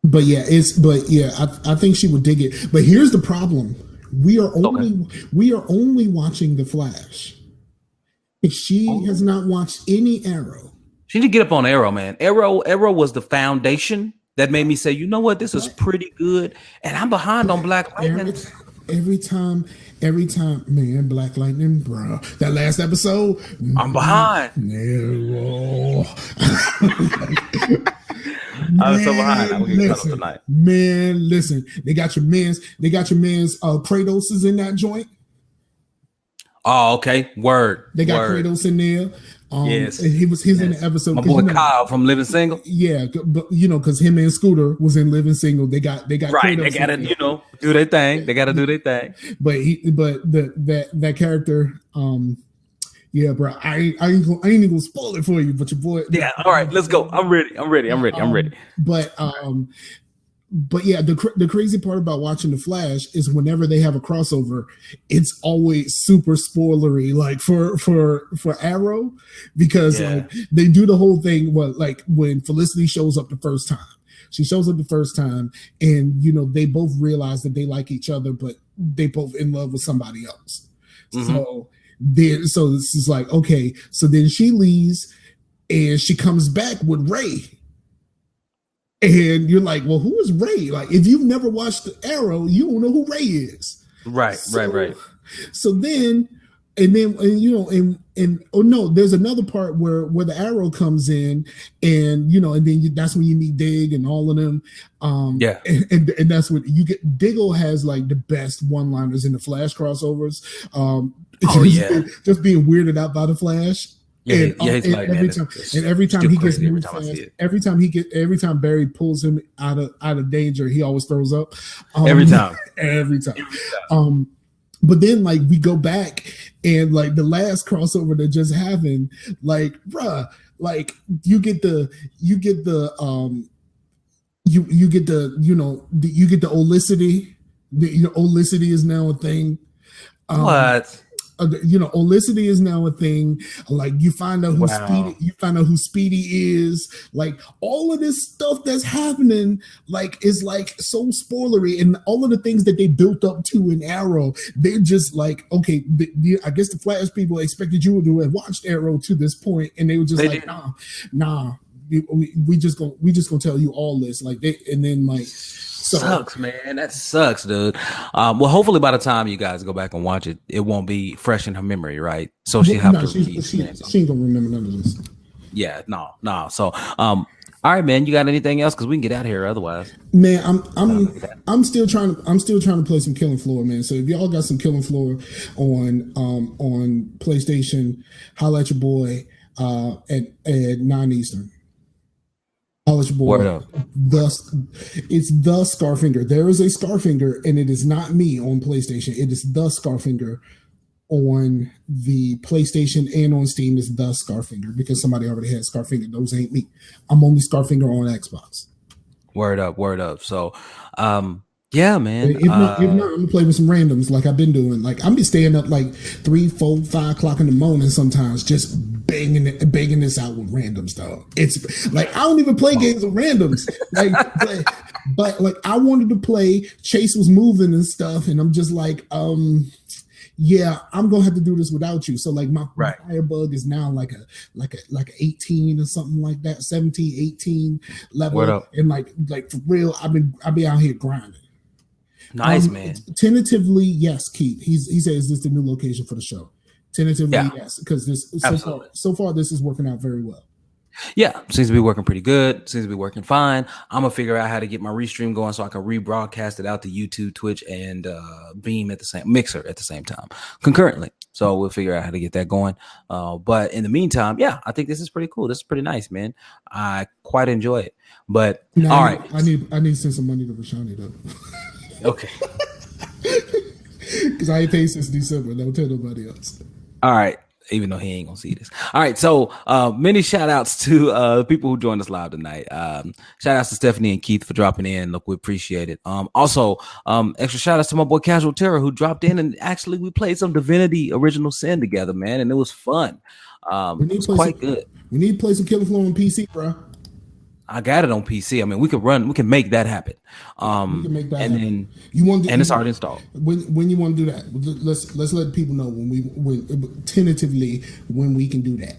Speaker 1: But I think she would dig it. But here's the problem: we are only watching The Flash. She has not watched any Arrow.
Speaker 2: She need to get up on Arrow, man. Arrow was the foundation that made me say, you know what, this is pretty good. And I'm behind on Black Lightning.
Speaker 1: Every time, man, Black Lightning, bro. That last episode,
Speaker 2: I'm behind.
Speaker 1: Arrow.
Speaker 2: I'm so behind. I'm gonna cut tonight.
Speaker 1: Man, listen, they got your man's Kratos is in that joint.
Speaker 2: Oh, okay. Word.
Speaker 1: They got Kratos in there.
Speaker 2: Yes.
Speaker 1: He's in the episode.
Speaker 2: My boy Kyle from Living Single.
Speaker 1: Yeah, but because him and Scooter was in Living Single. They got
Speaker 2: right.
Speaker 1: Kratos
Speaker 2: they gotta do their thing. They gotta do their thing.
Speaker 1: But that character. Yeah, bro. I ain't even gonna spoil it for you, but your boy.
Speaker 2: Yeah. All right, let's go. I'm ready.
Speaker 1: But yeah, the crazy part about watching The Flash is whenever they have a crossover, it's always super spoilery, like for Arrow, because like they do the whole thing. Like when Felicity shows up the first time, she shows up the first time, and they both realize that they like each other, but they both in love with somebody else. Mm-hmm. So this is like, okay, so then she leaves and she comes back with Ray. And you're like, well, who is Ray? Like, if you've never watched Arrow, you don't know who Ray is.
Speaker 2: Right.
Speaker 1: So then and then and oh no, there's another part where the arrow comes in, and and then that's when you meet Dig and all of them.
Speaker 2: Yeah,
Speaker 1: and that's what you get. Diggle has like the best one-liners in the Flash crossovers. Just being weirded out by the Flash.
Speaker 2: Yeah,
Speaker 1: and every time he gets moved fast, every time Barry pulls him out of danger, he always throws up.
Speaker 2: Every time.
Speaker 1: But then like we go back and like the last crossover that just happened, like bruh, like you get the Olicity. Olicity is now a thing.
Speaker 2: What?
Speaker 1: Olicity is now a thing. Like you find out who Speedy is. Like all of this stuff that's happening, like is like so spoilery, and all of the things that they built up to in Arrow, they're just like, okay, I guess the Flash people expected you to have watched Arrow to this point, and they were just nah. We just gonna tell you all this, like and then like.
Speaker 2: Sucks, man. That sucks, dude. Well, hopefully by the time you guys go back and watch it, it won't be fresh in her memory, right? So she ain't gonna
Speaker 1: remember none of this.
Speaker 2: Yeah, no. So, all right, man. You got anything else? Because we can get out of here otherwise.
Speaker 1: Man, I'm still trying to play some Killing Floor, man. So if y'all got some Killing Floor on PlayStation, holla at your boy at 9 Eastern. It's the Scarfinger. There is a Scarfinger, and it is not me on PlayStation. It is the Scarfinger on the PlayStation and on Steam. Is the Scarfinger because somebody already had Scarfinger. Those ain't me. I'm only Scarfinger on Xbox.
Speaker 2: Word up. So, yeah, man.
Speaker 1: If not, I'm gonna play with some randoms like I've been doing. Like I'm be staying up like 3, 4, 5 o'clock in the morning sometimes, just banging this out with randoms, dog. It's like I don't even play games with randoms. Like, but like I wanted to play. Chase was moving and stuff, and I'm just like, yeah, I'm gonna have to do this without you. So like my Firebug is now like a 18 or something like that, 17, 18 level, and like for real, I've been out here grinding.
Speaker 2: Nice, man.
Speaker 1: Tentatively, yes, Keith. He says, "Is this the new location for the show?" Tentatively, yes, because this so far this is working out very well.
Speaker 2: Yeah, seems to be working pretty good. Seems to be working fine. I'm gonna figure out how to get my Restream going so I can rebroadcast it out to YouTube, Twitch, and Beam at the same Mixer at the same time concurrently. So we'll figure out how to get that going. But in the meantime, yeah, I think this is pretty cool. This is pretty nice, man. I quite enjoy it. But all right,
Speaker 1: I need to send some money to Rashani though.
Speaker 2: Okay.
Speaker 1: Because I ain't paid since December. Don't tell nobody else.
Speaker 2: All right. Even though he ain't gonna see this. All right. So many shout outs to people who joined us live tonight. Shout outs to Stephanie and Keith for dropping in. Look, we appreciate it. Also, extra shout outs to my boy Casual Terror who dropped in, and actually we played some Divinity Original Sin together, man, and it was fun. It was quite good.
Speaker 1: We need to play some Killing Floor on PC, bro.
Speaker 2: I got it on PC. I mean, we can make that happen.
Speaker 1: We can make that
Speaker 2: and
Speaker 1: happen.
Speaker 2: Then it's already installed.
Speaker 1: When you want to do that, let's let people know when tentatively when we can do that.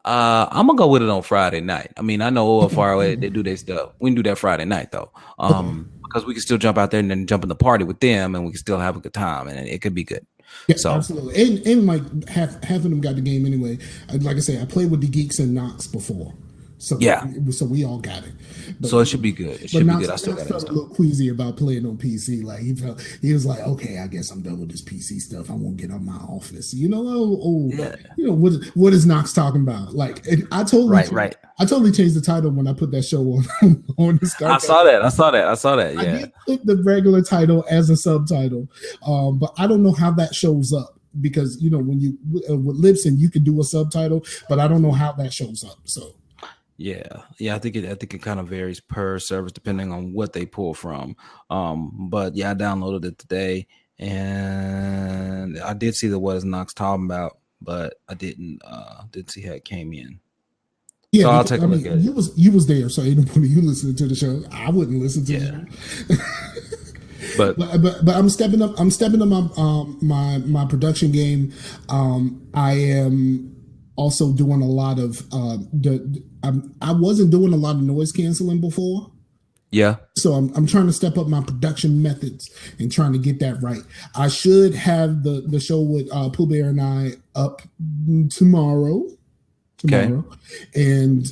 Speaker 2: I'm gonna go with it on Friday night. I mean, I know OFRN they do their stuff. We can do that Friday night though, because we can still jump out there and then jump in the party with them, and we can still have a good time, and it could be good.
Speaker 1: Yeah, so absolutely. And like half of them got the game anyway. Like I say, I played with the Geeks and Knox before. So
Speaker 2: yeah,
Speaker 1: so we all got it.
Speaker 2: But, so it should be good. It should be good. I still got it.
Speaker 1: Felt a little queasy about playing on PC. Like he was like, okay, I guess I'm done with this PC stuff. I won't get out my office. What is Knox talking about? Like I totally changed the title when I put that show on the Scarcasm.
Speaker 2: I saw that. Yeah,
Speaker 1: I did put the regular title as a subtitle, but I don't know how that shows up because when you with Libsyn you can do a subtitle, but I don't know how that shows up. So.
Speaker 2: Yeah. I think it kind of varies per service depending on what they pull from. But yeah, I downloaded it today, and I did see the what is Knox talking about, but I didn't see how it came in.
Speaker 1: Yeah,
Speaker 2: so I'll take a look at it.
Speaker 1: You was there, so ain't nobody you listening to the show. I wouldn't listen to the show. But I'm stepping up. I'm stepping up my production game. I am also doing a lot of I wasn't doing a lot of noise canceling before.
Speaker 2: Yeah.
Speaker 1: So I'm trying to step up my production methods and trying to get that right. I should have the show with Pooh Bear and I up tomorrow.
Speaker 2: Okay.
Speaker 1: And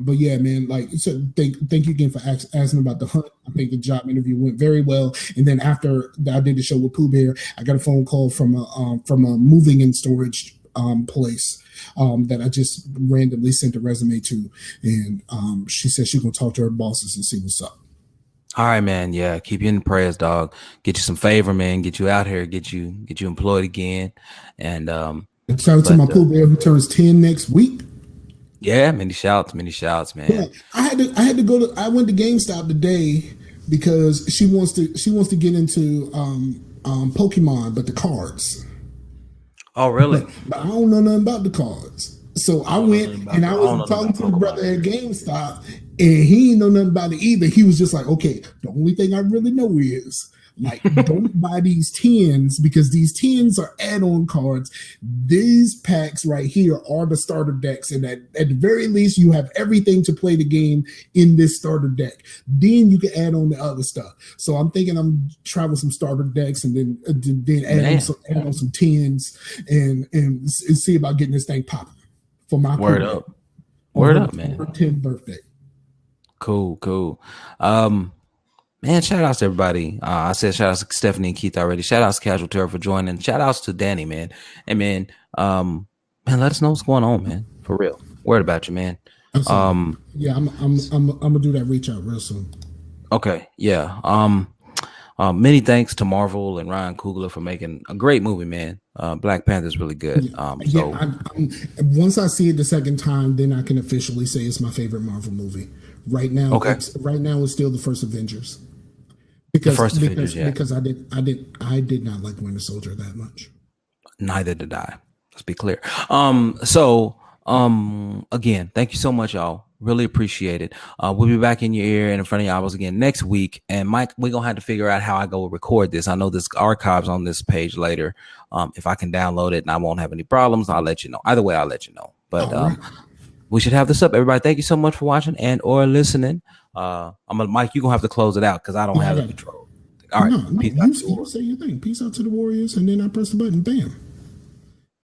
Speaker 1: but yeah, man, like, so thank you again for asking about the hunt. I think the job interview went very well. And then after I did the show with Pooh Bear, I got a phone call from a moving and storage place that I just randomly sent a resume to, and she said she's gonna talk to her bosses and see what's up.
Speaker 2: All right, man. Yeah, keep you in the prayers, dog. Get you some favor, man. Get you out here. Get you employed again. And
Speaker 1: shout out to my Pooh Bear who turns 10 next week.
Speaker 2: Yeah, many shouts, man.
Speaker 1: Yeah, I had to go to. I went to GameStop today because she wants to get into Pokemon, but the cards.
Speaker 2: Oh, really?
Speaker 1: But I don't know nothing about the cards. So I went and I was talking to the brother at GameStop, and he didn't know nothing about it either. He was just like, okay, the only thing I really know is, like, don't buy these tins, because these tins are add-on cards. These packs right here are the starter decks, and at the very least, you have everything to play the game in this starter deck. Then you can add on the other stuff. So I'm thinking I'm trying with some starter decks, and then add on some tins, and see about getting this thing popping for my
Speaker 2: word up, man.
Speaker 1: 10th birthday.
Speaker 2: Cool. Man, shout outs to everybody. I said shout outs to Stephanie and Keith already. Shout outs to Casual Terror for joining. Shout outs to Danny, man. And man, let us know what's going on, man. For real. Word about you, man.
Speaker 1: Yeah, I'm gonna do that reach out real soon.
Speaker 2: Okay, yeah. Many thanks to Marvel and Ryan Coogler for making a great movie, man. Black Panther is really good.
Speaker 1: Once I see it the second time, then I can officially say it's my favorite Marvel movie. Right now, it's still the first Avengers. Because I did not like Winter Soldier that much.
Speaker 2: Neither did I. Let's be clear. Again, thank you so much, y'all. Really appreciate it. We'll be back in your ear and in front of y'all again next week. And Mike, we're gonna have to figure out how I go record this. I know this archives on this page later. If I can download it and I won't have any problems, I'll let you know. Either way, I'll let you know. But we should have this up. Everybody, thank you so much for watching and or listening. Mike, you're gonna have to close it out because I don't have the control. All right.
Speaker 1: You say your thing. Peace out to the Warriors, and then I press the button. Bam.